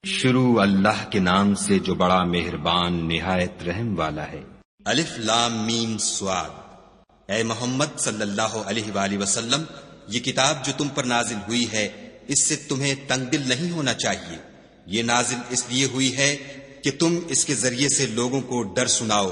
شروع اللہ کے نام سے جو بڑا مہربان نہایت رحم والا ہے۔ الف لام میم صاد۔ اے محمد صلی اللہ علیہ وآلہ وسلم، یہ کتاب جو تم پر نازل ہوئی ہے اس سے تمہیں تنگ دل نہیں ہونا چاہیے۔ یہ نازل اس لیے ہوئی ہے کہ تم اس کے ذریعے سے لوگوں کو ڈر سناؤ،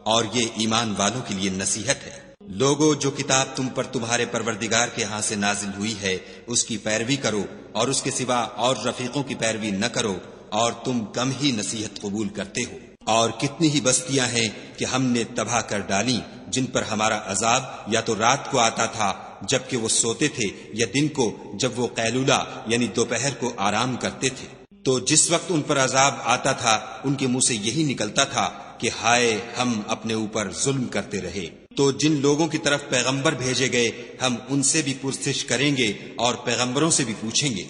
اور یہ ایمان والوں کے لیے نصیحت ہے۔ لوگو، جو کتاب تم پر تمہارے پروردگار کے ہاں سے نازل ہوئی ہے اس کی پیروی کرو، اور اس کے سوا اور رفیقوں کی پیروی نہ کرو، اور تم کم ہی نصیحت قبول کرتے ہو۔ اور کتنی ہی بستیاں ہیں کہ ہم نے تباہ کر ڈالیں، جن پر ہمارا عذاب یا تو رات کو آتا تھا جبکہ وہ سوتے تھے، یا دن کو جب وہ قیلولہ یعنی دوپہر کو آرام کرتے تھے۔ تو جس وقت ان پر عذاب آتا تھا ان کے منہ سے یہی نکلتا تھا کہ ہائے، ہم اپنے اوپر ظلم کرتے رہے۔ تو جن لوگوں کی طرف پیغمبر بھیجے گئے ہم ان سے بھی پرسش کریں گے اور پیغمبروں سے بھی پوچھیں گے،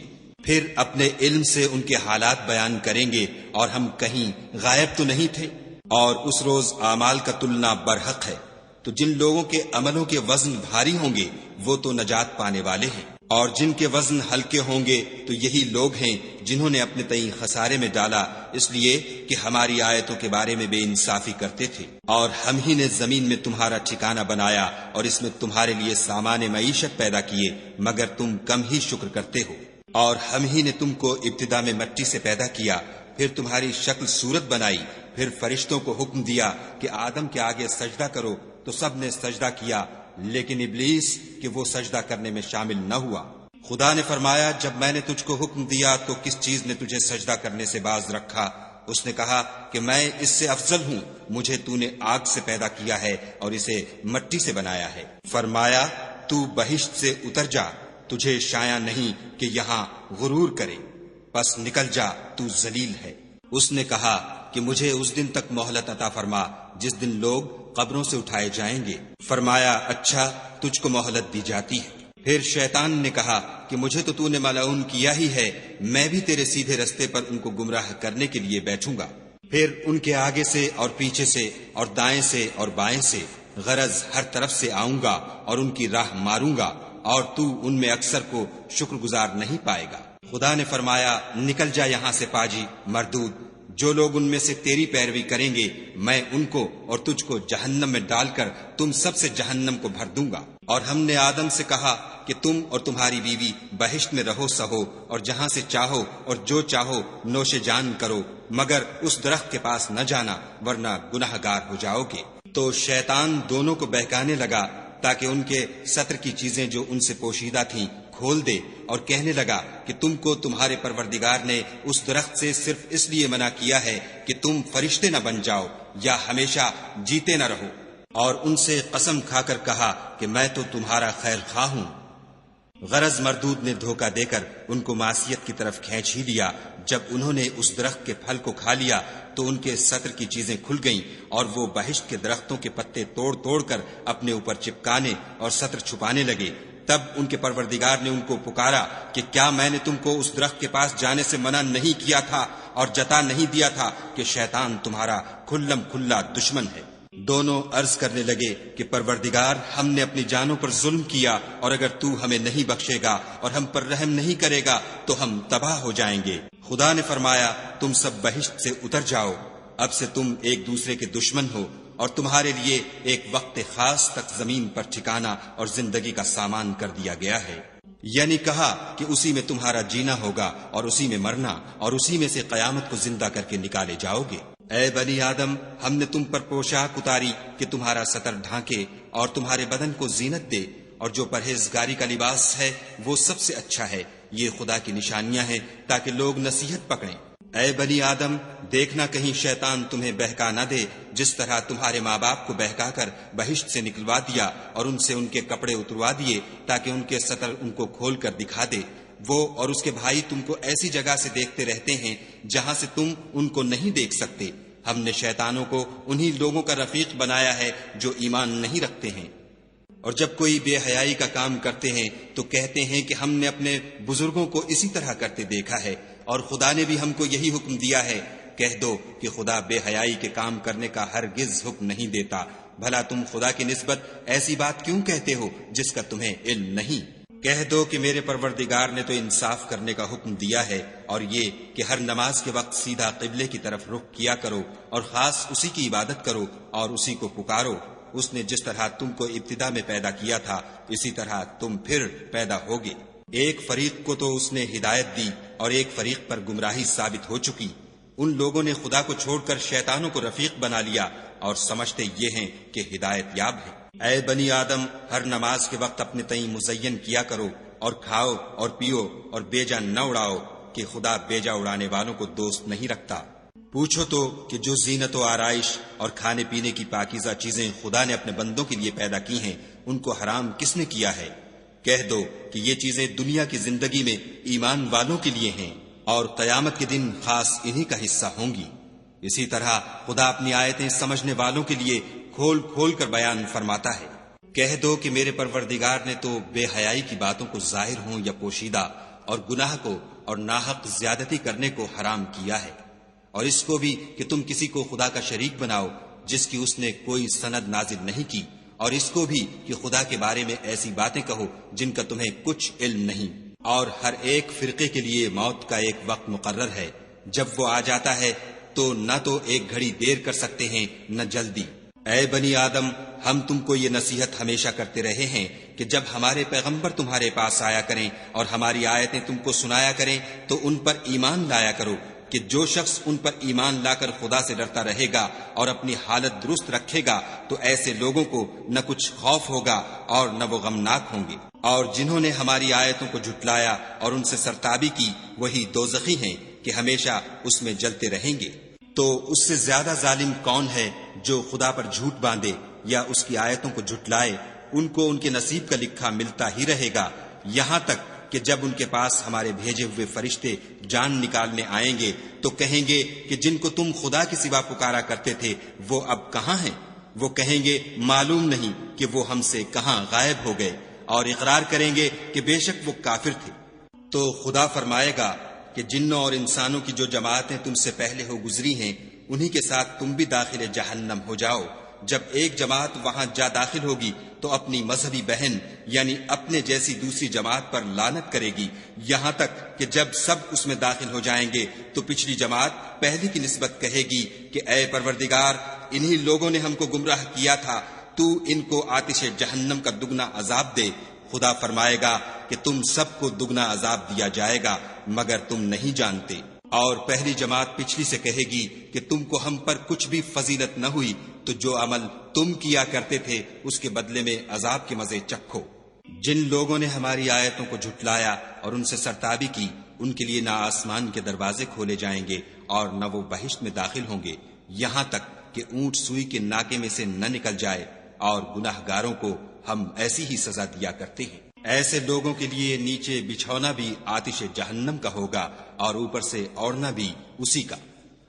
پھر اپنے علم سے ان کے حالات بیان کریں گے، اور ہم کہیں غائب تو نہیں تھے۔ اور اس روز اعمال کا تلنا برحق ہے، تو جن لوگوں کے عملوں کے وزن بھاری ہوں گے وہ تو نجات پانے والے ہیں، اور جن کے وزن ہلکے ہوں گے تو یہی لوگ ہیں جنہوں نے اپنے تئیں خسارے میں ڈالا، اس لیے کہ ہماری آیتوں کے بارے میں بے انصافی کرتے تھے۔ اور ہم ہی نے زمین میں تمہارا ٹھکانہ بنایا اور اس میں تمہارے لیے سامان معیشت پیدا کیے، مگر تم کم ہی شکر کرتے ہو۔ اور ہم ہی نے تم کو ابتدا میں مٹی سے پیدا کیا، پھر تمہاری شکل صورت بنائی، پھر فرشتوں کو حکم دیا کہ آدم کے آگے سجدہ کرو، تو سب نے سجدہ کیا، لیکن ابلیس کہ وہ سجدہ کرنے میں شامل نہ ہوا۔ خدا نے فرمایا، جب میں نے تجھ کو حکم دیا تو کس چیز نے تجھے سجدہ کرنے سے باز رکھا؟ اس نے کہا کہ میں اس سے افضل ہوں، مجھے تو نے آگ سے پیدا کیا ہے اور اسے مٹی سے بنایا ہے۔ فرمایا، تو بہشت سے اتر جا، تجھے شایع نہیں کہ یہاں غرور کرے، پس نکل جا، تو ذلیل ہے۔ اس نے کہا کہ مجھے اس دن تک مہلت عطا فرما جس دن لوگ قبروں سے اٹھائے جائیں گے۔ فرمایا، اچھا، تجھ کو مہلت دی جاتی ہے۔ پھر شیطان نے کہا کہ مجھے تو نے ملعون کیا ہی ہے، میں بھی تیرے سیدھے رستے پر ان کو گمراہ کرنے کے لیے بیٹھوں گا۔ پھر ان کے آگے سے اور پیچھے سے اور دائیں سے اور بائیں سے، غرض ہر طرف سے آؤں گا اور ان کی راہ ماروں گا، اور تو ان میں اکثر کو شکر گزار نہیں پائے گا۔ خدا نے فرمایا، نکل جا یہاں سے پاجی مردود، جو لوگ ان میں سے تیری پیروی کریں گے میں ان کو اور تجھ کو جہنم میں ڈال کر تم سب سے جہنم کو بھر دوں گا۔ اور ہم نے آدم سے کہا کہ تم اور تمہاری بیوی بہشت میں رہو سہو، اور جہاں سے چاہو اور جو چاہو نوش جان کرو، مگر اس درخت کے پاس نہ جانا ورنہ گناہ گار ہو جاؤ گے۔ تو شیطان دونوں کو بہکانے لگا تاکہ ان کے ستر کی چیزیں جو ان سے پوشیدہ تھیں کھول دے، اور کہنے لگا کہ تم کو تمہارے پروردگار نے اس درخت سے صرف اس لیے منع کیا ہے کہ تم فرشتے نہ بن جاؤ یا ہمیشہ جیتے نہ رہو۔ اور ان سے قسم کھا کر کہا کہ میں تو تمہارا خیر خواہ ہوں۔ غرض مردود نے دھوکہ دے کر ان کو معصیت کی طرف کھینچ ہی لیا۔ جب انہوں نے اس درخت کے پھل کو کھا لیا تو ان کے ستر کی چیزیں کھل گئیں، اور وہ بہشت کے درختوں کے پتے توڑ توڑ کر اپنے اوپر چپکانے اور ستر چھپانے لگے۔ تب ان کے پروردگار نے ان کو پکارا کہ کیا میں نے تم کو اس درخت کے پاس جانے سے منع نہیں کیا تھا اور جتا نہیں دیا تھا کہ شیطان تمہارا کھلم کھلا دشمن ہے؟ دونوں عرض کرنے لگے کہ پروردگار، ہم نے اپنی جانوں پر ظلم کیا، اور اگر تو ہمیں نہیں بخشے گا اور ہم پر رحم نہیں کرے گا تو ہم تباہ ہو جائیں گے۔ خدا نے فرمایا، تم سب بہشت سے اتر جاؤ، اب سے تم ایک دوسرے کے دشمن ہو، اور تمہارے لیے ایک وقت خاص تک زمین پر ٹھکانہ اور زندگی کا سامان کر دیا گیا ہے۔ یعنی کہا کہ اسی میں تمہارا جینا ہوگا اور اسی میں مرنا، اور اسی میں سے قیامت کو زندہ کر کے نکالے جاؤ گے۔ اے بنی آدم، ہم نے تم پر پوشاک اتاری کہ تمہارا ستر ڈھانکے اور تمہارے بدن کو زینت دے، اور جو پرہیزگاری کا لباس ہے وہ سب سے اچھا ہے۔ یہ خدا کی نشانیاں ہیں تاکہ لوگ نصیحت پکڑیں۔ اے بنی آدم، دیکھنا کہیں شیطان تمہیں بہکا نہ دے، جس طرح تمہارے ماں باپ کو بہکا کر بہشت سے نکلوا دیا اور ان سے ان کے کپڑے اتروا دیے تاکہ ان کے ستر ان کو کھول کر دکھا دے۔ وہ اور اس کے بھائی تم کو ایسی جگہ سے دیکھتے رہتے ہیں جہاں سے تم ان کو نہیں دیکھ سکتے۔ ہم نے شیطانوں کو انہی لوگوں کا رفیق بنایا ہے جو ایمان نہیں رکھتے ہیں، اور جب کوئی بے حیائی کا کام کرتے ہیں تو کہتے ہیں کہ ہم نے اپنے بزرگوں کو اسی طرح کرتے دیکھا ہے، اور خدا نے بھی ہم کو یہی حکم دیا ہے۔ کہہ دو کہ خدا بے حیائی کے کام کرنے کا ہرگز حکم نہیں دیتا، بھلا تم خدا کی نسبت ایسی بات کیوں کہتے ہو جس کا تمہیں علم نہیں؟ کہہ دو کہ میرے پروردگار نے تو انصاف کرنے کا حکم دیا ہے، اور یہ کہ ہر نماز کے وقت سیدھا قبلے کی طرف رخ کیا کرو اور خاص اسی کی عبادت کرو اور اسی کو پکارو۔ اس نے جس طرح تم کو ابتدا میں پیدا کیا تھا اسی طرح تم پھر پیدا ہوگے۔ ایک فریق کو تو اس نے ہدایت دی اور ایک فریق پر گمراہی ثابت ہو چکی۔ ان لوگوں نے خدا کو چھوڑ کر شیطانوں کو رفیق بنا لیا اور سمجھتے یہ ہیں کہ ہدایت یاب ہے۔ اے بنی آدم، ہر نماز کے وقت اپنے تئیں مزین کیا کرو اور کھاؤ اور پیو اور بیجا نہ اڑاؤ، کہ خدا بیجا اڑانے والوں کو دوست نہیں رکھتا۔ پوچھو تو کہ جو زینت و آرائش اور کھانے پینے کی پاکیزہ چیزیں خدا نے اپنے بندوں کے لیے پیدا کی ہیں، ان کو حرام کس نے کیا ہے؟ کہہ دو کہ یہ چیزیں دنیا کی زندگی میں ایمان والوں کے لیے ہیں، اور قیامت کے دن خاص انہی کا حصہ ہوں گی۔ اسی طرح خدا اپنی آیتیں سمجھنے والوں کے لیے کھول کھول کر بیان فرماتا ہے۔ کہہ دو کہ میرے پروردگار نے تو بے حیائی کی باتوں کو ظاہر ہوں یا پوشیدہ، اور گناہ کو اور ناحق زیادتی کرنے کو حرام کیا ہے، اور اس کو بھی کہ تم کسی کو خدا کا شریک بناؤ جس کی اس نے کوئی سند نازل نہیں کی، اور اس کو بھی کہ خدا کے بارے میں ایسی باتیں کہو جن کا تمہیں کچھ علم نہیں۔ اور ہر ایک فرقے کے لیے موت کا ایک وقت مقرر ہے، جب وہ آ جاتا ہے تو نہ تو ایک گھڑی دیر کر سکتے ہیں نہ جلدی۔ اے بنی آدم، ہم تم کو یہ نصیحت ہمیشہ کرتے رہے ہیں کہ جب ہمارے پیغمبر تمہارے پاس آیا کریں اور ہماری آیتیں تم کو سنایا کریں تو ان پر ایمان لایا کرو، کہ جو شخص ان پر ایمان لا کر خدا سے ڈرتا رہے گا اور اپنی حالت درست رکھے گا تو ایسے لوگوں کو نہ کچھ خوف ہوگا اور نہ وہ غمناک ہوں گے۔ اور جنہوں نے ہماری آیتوں کو جھٹلایا اور ان سے سرتابی کی، وہی دوزخی ہیں کہ ہمیشہ اس میں جلتے رہیں گے۔ تو اس سے زیادہ ظالم کون ہے جو خدا پر جھوٹ باندھے یا اس کی آیتوں کو جھٹلائے؟ ان کو ان کے نصیب کا لکھا ملتا ہی رہے گا، یہاں تک کہ جب ان کے پاس ہمارے بھیجے ہوئے فرشتے جان نکالنے آئیں گے تو کہیں گے کہ جن کو تم خدا کے سوا پکارا کرتے تھے وہ اب کہاں ہیں؟ وہ کہیں گے معلوم نہیں کہ وہ ہم سے کہاں غائب ہو گئے، اور اقرار کریں گے کہ بے شک وہ کافر تھے۔ تو خدا فرمائے گا کہ جنوں اور انسانوں کی جو جماعتیں تم سے پہلے ہو گزری ہیں انہی کے ساتھ تم بھی داخل جہنم ہو جاؤ۔ جب ایک جماعت وہاں جا داخل ہوگی تو اپنی مذہبی بہن یعنی اپنے جیسی دوسری جماعت پر لعنت کرے گی، یہاں تک کہ جب سب اس میں داخل ہو جائیں گے تو پچھلی جماعت پہلی کی نسبت کہے گی کہ اے پروردگار، انہی لوگوں نے ہم کو گمراہ کیا تھا، تو ان کو آتش جہنم کا دگنا عذاب دے۔ خدا فرمائے گا کہ تم سب کو دگنا عذاب دیا جائے گا مگر تم نہیں جانتے۔ اور پہلی جماعت پچھلی سے کہے گی کہ تم کو ہم پر کچھ بھی فضیلت نہ ہوئی، تو جو عمل تم کیا کرتے تھے اس کے بدلے میں عذاب کے مزے چکھو۔ جن لوگوں نے ہماری آیتوں کو جھٹلایا اور ان سے سرتابی کی، ان کے لیے نہ آسمان کے دروازے کھولے جائیں گے اور نہ وہ بہشت میں داخل ہوں گے، یہاں تک کہ اونٹ سوئی کے ناکے میں سے نہ نکل جائے، اور گناہ گاروں کو ہم ایسی ہی سزا دیا کرتے ہیں۔ ایسے لوگوں کے لیے نیچے بچھونا بھی آتش جہنم کا ہوگا اور اوپر سے اوڑھنا بھی اسی کا،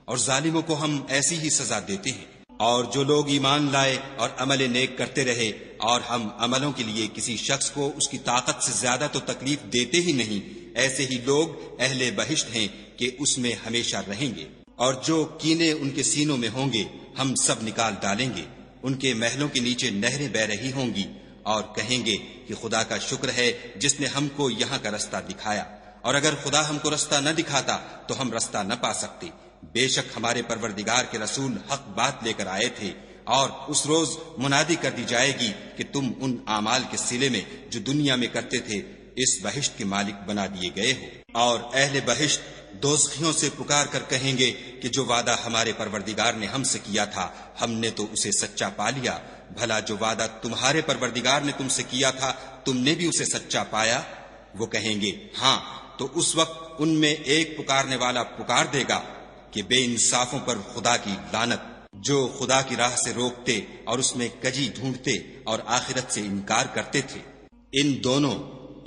اور ظالموں کو ہم ایسی ہی سزا دیتے ہیں۔ اور جو لوگ ایمان لائے اور عمل نیک کرتے رہے اور ہم عملوں کے لیے کسی شخص کو اس کی طاقت سے زیادہ تو تکلیف دیتے ہی نہیں، ایسے ہی لوگ اہل بہشت ہیں کہ اس میں ہمیشہ رہیں گے۔ اور جو کینے ان کے سینوں میں ہوں گے ہم سب نکال ڈالیں گے، ان کے محلوں کے نیچے نہریں بہ رہی ہوں گی، اور کہیں گے کہ خدا کا شکر ہے جس نے ہم کو یہاں کا رستہ دکھایا، اور اگر خدا ہم کو رستہ نہ دکھاتا تو ہم رستہ نہ پا سکتے۔ بے شک ہمارے پروردگار کے رسول حق بات لے کر آئے تھے، اور اس روز منادی کر دی جائے گی کہ تم ان اعمال کے صلے میں جو دنیا میں کرتے تھے اس بہشت کے مالک بنا دیے گئے ہو۔ اور اہل بہشت دوزخیوں سے پکار کر کہیں گے کہ جو وعدہ ہمارے پروردگار نے ہم سے کیا تھا ہم نے تو اسے سچا پا لیا، بھلا جو وعدہ تمہارے پروردگار نے تم سے کیا تھا تم نے بھی اسے سچا پایا؟ وہ کہیں گے ہاں، تو اس وقت ان میں ایک پکارنے والا پکار دے گا کہ بے انصافوں پر خدا کی لعنت، جو خدا کی راہ سے روکتے اور اس میں کجی ڈھونڈتے اور آخرت سے انکار کرتے تھے۔ ان دونوں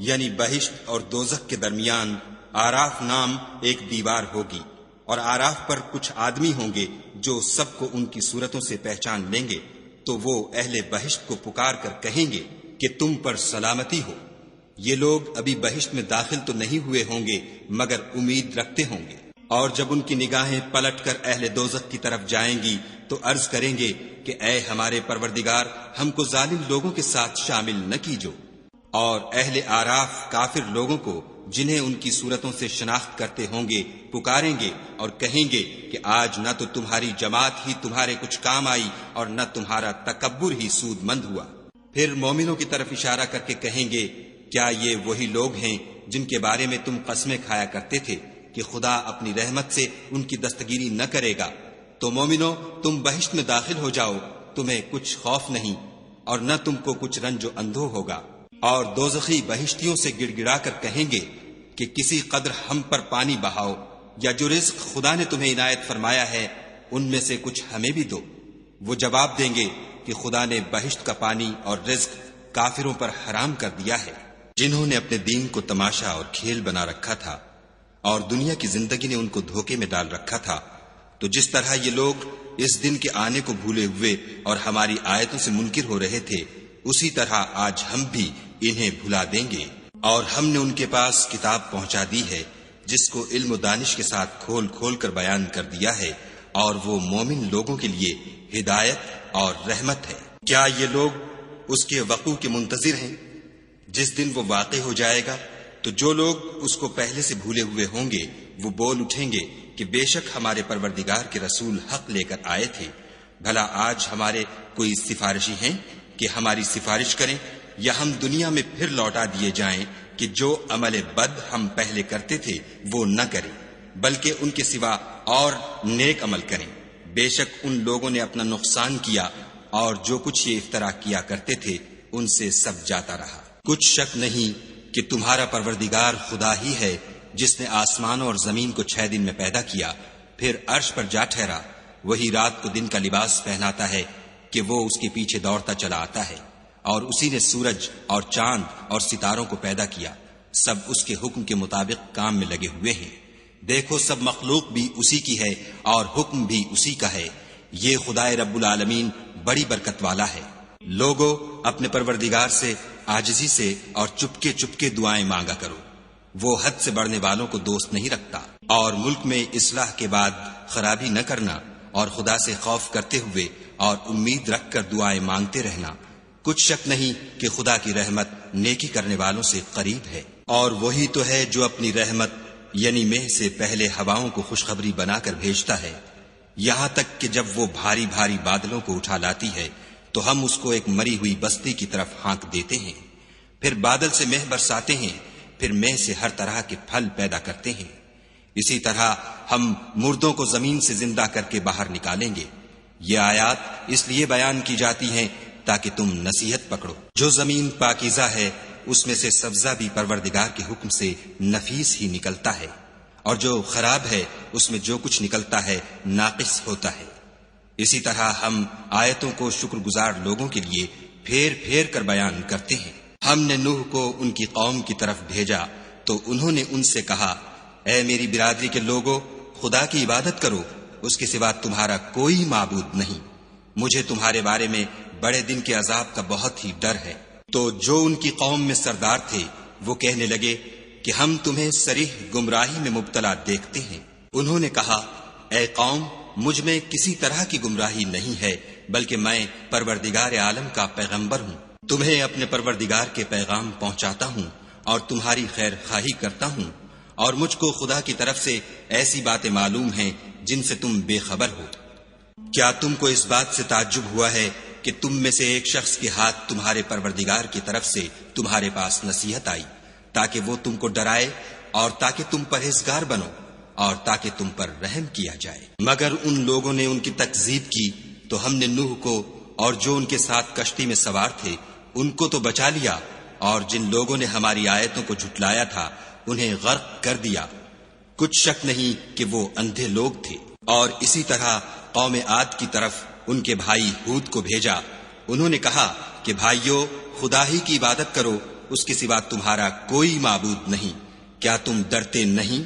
یعنی بہشت اور دوزخ کے درمیان آراف نام ایک دیوار ہوگی، اور آراف پر کچھ آدمی ہوں گے جو سب کو ان کی صورتوں سے پہچان لیں گے، تو وہ اہل بہشت کو پکار کر کہیں گے کہ تم پر سلامتی ہو۔ یہ لوگ ابھی بہشت میں داخل تو نہیں ہوئے ہوں گے مگر امید رکھتے ہوں گے، اور جب ان کی نگاہیں پلٹ کر اہل دوزخ کی طرف جائیں گی تو عرض کریں گے کہ اے ہمارے پروردگار، ہم کو ظالم لوگوں کے ساتھ شامل نہ کیجو۔ اور اہل آراف کافر لوگوں کو جنہیں ان کی صورتوں سے شناخت کرتے ہوں گے پکاریں گے اور کہیں گے کہ آج نہ تو تمہاری جماعت ہی تمہارے کچھ کام آئی اور نہ تمہارا تکبر ہی سود مند ہوا۔ پھر مومنوں کی طرف اشارہ کر کے کہیں گے کیا یہ وہی لوگ ہیں جن کے بارے میں تم قسمیں کھایا کرتے تھے کہ خدا اپنی رحمت سے ان کی دستگیری نہ کرے گا؟ تو مومنو تم بہشت میں داخل ہو جاؤ، تمہیں کچھ خوف نہیں اور نہ تم کو کچھ رنج و اندھو ہوگا۔ اور دوزخی بہشتیوں سے گڑ گڑا کر کہیں گے کہ کسی قدر ہم پر پانی بہاؤ، یا جو رزق خدا نے تمہیں عنایت فرمایا ہے ان میں سے کچھ ہمیں بھی دو۔ وہ جواب دیں گے کہ خدا نے بہشت کا پانی اور رزق کافروں پر حرام کر دیا ہے، جنہوں نے اپنے دین کو تماشا اور کھیل بنا رکھا تھا اور دنیا کی زندگی نے ان کو دھوکے میں ڈال رکھا تھا۔ تو جس طرح یہ لوگ اس دن کے آنے کو بھولے ہوئے اور ہماری آیتوں سے منکر ہو رہے تھے، اسی طرح آج ہم بھی انہیں بھلا دیں گے۔ اور ہم نے ان کے پاس کتاب پہنچا دی ہے جس کو علم و دانش کے ساتھ کھول کھول کر بیان کر دیا ہے، اور وہ مومن لوگوں کے لیے ہدایت اور رحمت ہے۔ کیا یہ لوگ اس کے وقوع کے منتظر ہیں؟ جس دن وہ واقع ہو جائے گا تو جو لوگ اس کو پہلے سے بھولے ہوئے ہوں گے وہ بول اٹھیں گے کہ بے شک ہمارے پروردگار کے رسول حق لے کر آئے تھے۔ بھلا آج ہمارے کوئی سفارشی ہیں کہ ہماری سفارش کریں، یا ہم دنیا میں پھر لوٹا دیے جائیں کہ جو عمل بد ہم پہلے کرتے تھے وہ نہ کریں، بلکہ ان کے سوا اور نیک عمل کریں۔ بے شک ان لوگوں نے اپنا نقصان کیا اور جو کچھ یہ افترا کیا کرتے تھے ان سے سب جاتا رہا۔ کچھ شک نہیں کہ تمہارا پروردگار خدا ہی ہے جس نے آسمانوں اور زمین کو 6 دن میں پیدا کیا، پھر عرش پر جا ٹھہرا۔ وہی رات کو دن کا لباس پہناتا ہے کہ وہ اس کے پیچھے دوڑتا چلا آتا ہے، اور اسی نے سورج اور چاند اور ستاروں کو پیدا کیا، سب اس کے حکم کے مطابق کام میں لگے ہوئے ہیں۔ دیکھو سب مخلوق بھی اسی کی ہے اور حکم بھی اسی کا ہے۔ یہ خدائے رب العالمین بڑی برکت والا ہے۔ لوگو اپنے پروردگار سے عاجزی سے اور چپکے چپکے دعائیں مانگا کرو، وہ حد سے بڑھنے والوں کو دوست نہیں رکھتا۔ اور ملک میں اصلاح کے بعد خرابی نہ کرنا، اور خدا سے خوف کرتے ہوئے اور امید رکھ کر دعائیں مانگتے رہنا۔ کچھ شک نہیں کہ خدا کی رحمت نیکی کرنے والوں سے قریب ہے۔ اور وہی تو ہے جو اپنی رحمت یعنی مہ سے پہلے ہواؤں کو خوشخبری بنا کر بھیجتا ہے، یہاں تک کہ جب وہ بھاری بھاری بادلوں کو اٹھا لاتی ہے تو ہم اس کو ایک مری ہوئی بستی کی طرف ہانک دیتے ہیں، پھر بادل سے مہ برساتے ہیں، پھر مہ سے ہر طرح کے پھل پیدا کرتے ہیں۔ اسی طرح ہم مردوں کو زمین سے زندہ کر کے باہر نکالیں گے۔ یہ آیات اس لیے بیان کی جاتی ہیں تاکہ تم نصیحت پکڑو۔ جو زمین پاکیزہ ہے اس میں سے سبزہ بھی پروردگار کے حکم سے نفیس ہی نکلتا ہے، اور جو خراب ہے اس میں جو کچھ نکلتا ہے ناقص ہوتا ہے۔ اسی طرح ہم آیتوں کو شکر گزار لوگوں کے لیے پھیر پھیر کر بیان کرتے ہیں۔ ہم نے نوح کو ان کی قوم کی طرف بھیجا تو انہوں نے ان سے کہا، اے میری برادری کے لوگوں، خدا کی عبادت کرو، اس کے سوا تمہارا کوئی معبود نہیں، مجھے تمہارے بارے میں بڑے دن کے عذاب کا بہت ہی ڈر ہے۔ تو جو ان کی قوم میں سردار تھے وہ کہنے لگے کہ ہم تمہیں صریح گمراہی میں مبتلا دیکھتے ہیں۔ انہوں نے کہا، اے قوم، مجھ میں کسی طرح کی گمراہی نہیں ہے، بلکہ میں پروردگار عالم کا پیغمبر ہوں، تمہیں اپنے پروردگار کے پیغام پہنچاتا ہوں اور تمہاری خیر خواہی کرتا ہوں، اور مجھ کو خدا کی طرف سے ایسی باتیں معلوم ہیں جن سے تم بے خبر ہو۔ کیا تم کو اس بات سے تعجب ہوا ہے کہ تم میں سے ایک شخص کے ہاتھ تمہارے پروردگار کی طرف سے تمہارے پاس نصیحت آئی تاکہ وہ تم کو ڈرائے اور تاکہ تم پرہیزگار بنو اور تاکہ تم پر رحم کیا جائے؟ مگر ان لوگوں نے ان کی تکذیب کی تو ہم نے نوح کو اور جو ان کے ساتھ کشتی میں سوار تھے ان کو تو بچا لیا، اور جن لوگوں نے ہماری آیتوں کو جھٹلایا تھا انہیں غرق کر دیا۔ کچھ شک نہیں کہ وہ اندھے لوگ تھے۔ اور اسی طرح قوم عاد کی طرف ان کے بھائی ہود کو بھیجا۔ انہوں نے کہا کہ بھائیو، خدا ہی کی عبادت کرو، اس کے سوا تمہارا کوئی معبود نہیں، کیا تم ڈرتے نہیں؟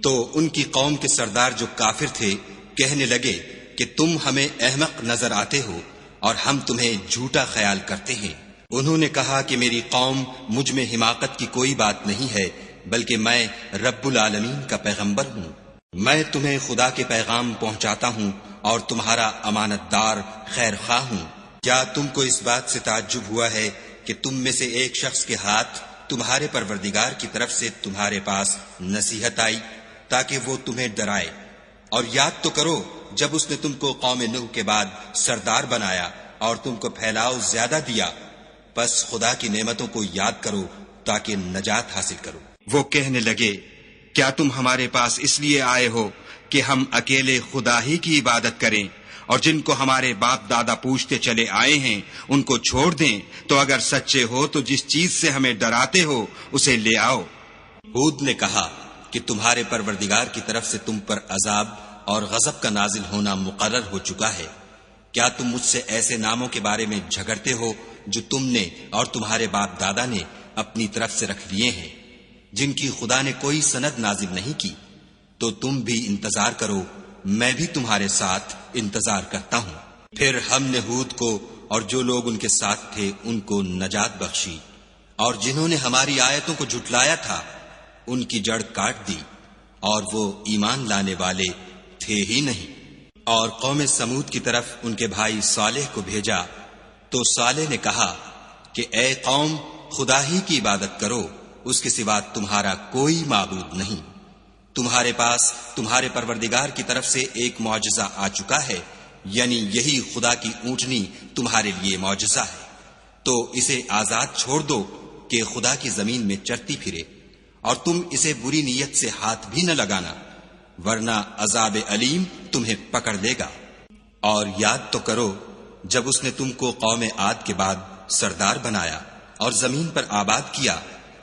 تو ان کی قوم کے سردار جو کافر تھے کہنے لگے کہ تم ہمیں احمق نظر آتے ہو اور ہم تمہیں جھوٹا خیال کرتے ہیں۔ انہوں نے کہا کہ میری قوم مجھ میں حماقت کی کوئی بات نہیں ہے، بلکہ میں رب العالمین کا پیغمبر ہوں۔ میں تمہیں خدا کے پیغام پہنچاتا ہوں اور تمہارا امانت دار خیر خواہ ہوں۔ کیا تم کو اس بات سے تعجب ہوا ہے کہ تم میں سے ایک شخص کے ہاتھ تمہارے پروردگار کی طرف سے تمہارے پاس نصیحت آئی تاکہ وہ تمہیں ڈرائے، اور یاد تو کرو جب اس نے تم کو قوم نوح کے بعد سردار بنایا اور تم کو پھیلاؤ زیادہ دیا، پس خدا کی نعمتوں کو یاد کرو تاکہ نجات حاصل کرو۔ وہ کہنے لگے، کیا تم ہمارے پاس اس لیے آئے ہو کہ ہم اکیلے خدا ہی کی عبادت کریں، اور جن کو ہمارے باپ دادا پوچھتے چلے آئے ہیں ان کو چھوڑ دیں؟ تو اگر سچے ہو تو جس چیز سے ہمیں ڈراتے ہو اسے لے آؤ۔ ہود نے کہا کہ تمہارے پروردگار کی طرف سے تم پر عذاب اور غضب کا نازل ہونا مقرر ہو چکا ہے۔ کیا تم مجھ سے ایسے ناموں کے بارے میں جھگڑتے ہو جو تم نے اور تمہارے باپ دادا نے اپنی طرف سے رکھ لیے ہیں، جن کی خدا نے کوئی سند نازل نہیں کی؟ تو تم بھی انتظار کرو، میں بھی تمہارے ساتھ انتظار کرتا ہوں۔ پھر ہم نے ہود کو اور جو لوگ ان کے ساتھ تھے ان کو نجات بخشی، اور جنہوں نے ہماری آیتوں کو جھٹلایا تھا ان کی جڑ کاٹ دی، اور وہ ایمان لانے والے تھے ہی نہیں۔ اور قوم سمود کی طرف ان کے بھائی صالح کو بھیجا تو صالح نے کہا کہ اے قوم، خدا ہی کی عبادت کرو، اس کے سوا تمہارا کوئی معبود نہیں۔ تمہارے پاس تمہارے پروردگار کی طرف سے ایک معجزہ آ چکا ہے، یعنی یہی خدا کی اونٹنی تمہارے لیے معجزہ ہے، تو اسے آزاد چھوڑ دو کہ خدا کی زمین میں چرتی پھرے، اور تم اسے بری نیت سے ہاتھ بھی نہ لگانا، ورنہ عذاب علیم تمہیں پکڑ لے گا۔ اور یاد تو کرو جب اس نے تم کو قوم عاد کے بعد سردار بنایا اور زمین پر آباد کیا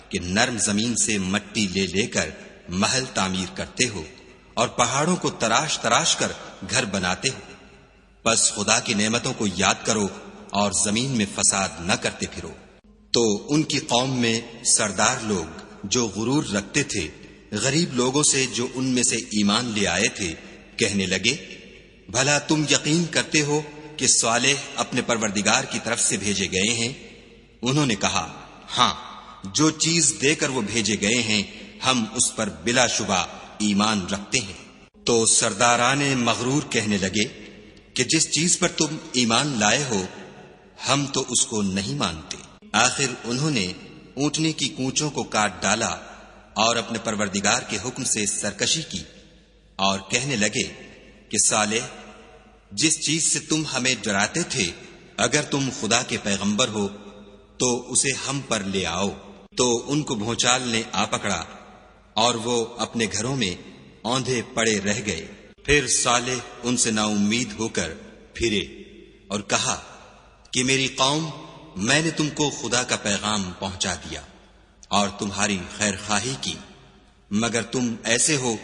کہ نرم زمین سے مٹی لے لے کر محل تعمیر کرتے ہو اور پہاڑوں کو تراش تراش کر گھر بناتے ہو۔ بس خدا کی نعمتوں کو یاد کرو اور زمین میں فساد نہ کرتے پھرو۔ تو ان کی قوم میں سردار لوگ جو غرور رکھتے تھے غریب لوگوں سے جو ان میں سے ایمان لے آئے تھے کہنے لگے، بھلا تم یقین کرتے ہو کہ صالح اپنے پروردگار کی طرف سے بھیجے گئے ہیں؟ انہوں نے کہا، ہاں، جو چیز دے کر وہ بھیجے گئے ہیں ہم اس پر بلا شبہ ایمان رکھتے ہیں۔ تو سرداران مغرور کہنے لگے کہ جس چیز پر تم ایمان لائے ہو ہم تو اس کو نہیں مانتے۔ آخر انہوں نے اونٹنی کی کونچوں کو کاٹ ڈالا اور اپنے پروردگار کے حکم سے سرکشی کی، اور کہنے لگے کہ صالح، جس چیز سے تم ہمیں ڈراتے تھے اگر تم خدا کے پیغمبر ہو تو اسے ہم پر لے آؤ۔ تو ان کو بھونچال نے آ پکڑا اور وہ اپنے گھروں میں اوندھے پڑے رہ گئے۔ پھر صالح ان سے نا امید ہو کر پھرے اور کہا کہ میری قوم، میں نے تم کو خدا کا پیغام پہنچا دیا اور تمہاری خیر خواہی کی، مگر تم ایسے ہو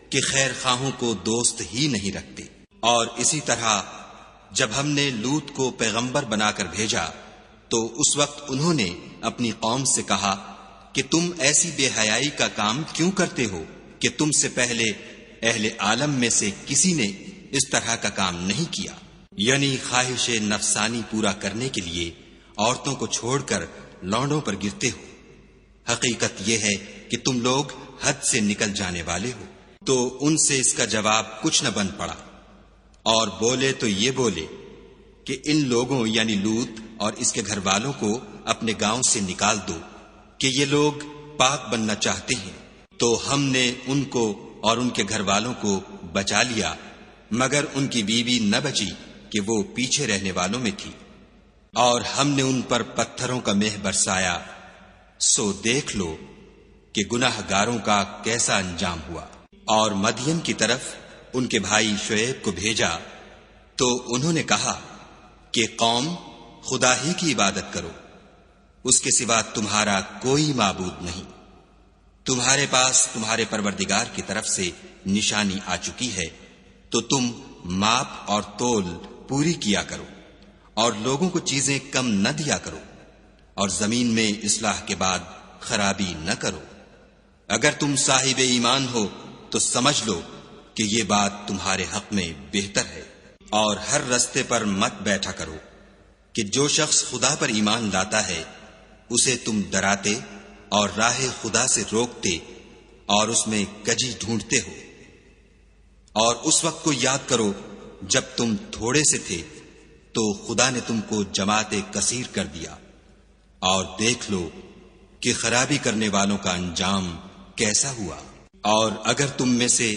کہ خیر خواہوں کو دوست ہی نہیں رکھتے۔ اور اسی طرح جب ہم نے لوط کو پیغمبر بنا کر بھیجا تو اس وقت انہوں نے اپنی قوم سے کہا کہ تم ایسی بے حیائی کا کام کیوں کرتے ہو کہ تم سے پہلے اہل عالم میں سے کسی نے اس طرح کا کام نہیں کیا، یعنی خواہش نفسانی پورا کرنے کے لیے عورتوں کو چھوڑ کر لونڈوں پر گرتے ہو۔ حقیقت یہ ہے کہ تم لوگ حد سے نکل جانے والے ہو۔ تو ان سے اس کا جواب کچھ نہ بن پڑا، اور بولے تو یہ بولے کہ ان لوگوں یعنی لوط اور اس کے گھر والوں کو اپنے گاؤں سے نکال دو کہ یہ لوگ پاک بننا چاہتے ہیں۔ تو ہم نے ان کو اور ان کے گھر والوں کو بچا لیا، مگر ان کی بیوی نہ بچی کہ وہ پیچھے رہنے والوں میں تھی، اور ہم نے ان پر پتھروں کا مہ برسایا۔ سو دیکھ لو کہ گناہ گاروں کا کیسا انجام ہوا۔ اور مدین کی طرف ان کے بھائی شعیب کو بھیجا تو انہوں نے کہا کہ قوم، خدا ہی کی عبادت کرو، اس کے سوا تمہارا کوئی معبود نہیں۔ تمہارے پاس تمہارے پروردگار کی طرف سے نشانی آ چکی ہے، تو تم ماپ اور تول پوری کیا کرو، اور لوگوں کو چیزیں کم نہ دیا کرو، اور زمین میں اصلاح کے بعد خرابی نہ کرو۔ اگر تم صاحب ایمان ہو تو سمجھ لو کہ یہ بات تمہارے حق میں بہتر ہے۔ اور ہر رستے پر مت بیٹھا کرو کہ جو شخص خدا پر ایمان لاتا ہے اسے تم ڈراتے اور راہ خدا سے روکتے اور اس میں کجی ڈھونڈتے ہو۔ اور اس وقت کو یاد کرو جب تم تھوڑے سے تھے تو خدا نے تم کو جماعت کثیر کر دیا، اور دیکھ لو کہ خرابی کرنے والوں کا انجام کیسا ہوا۔ اور اگر تم میں سے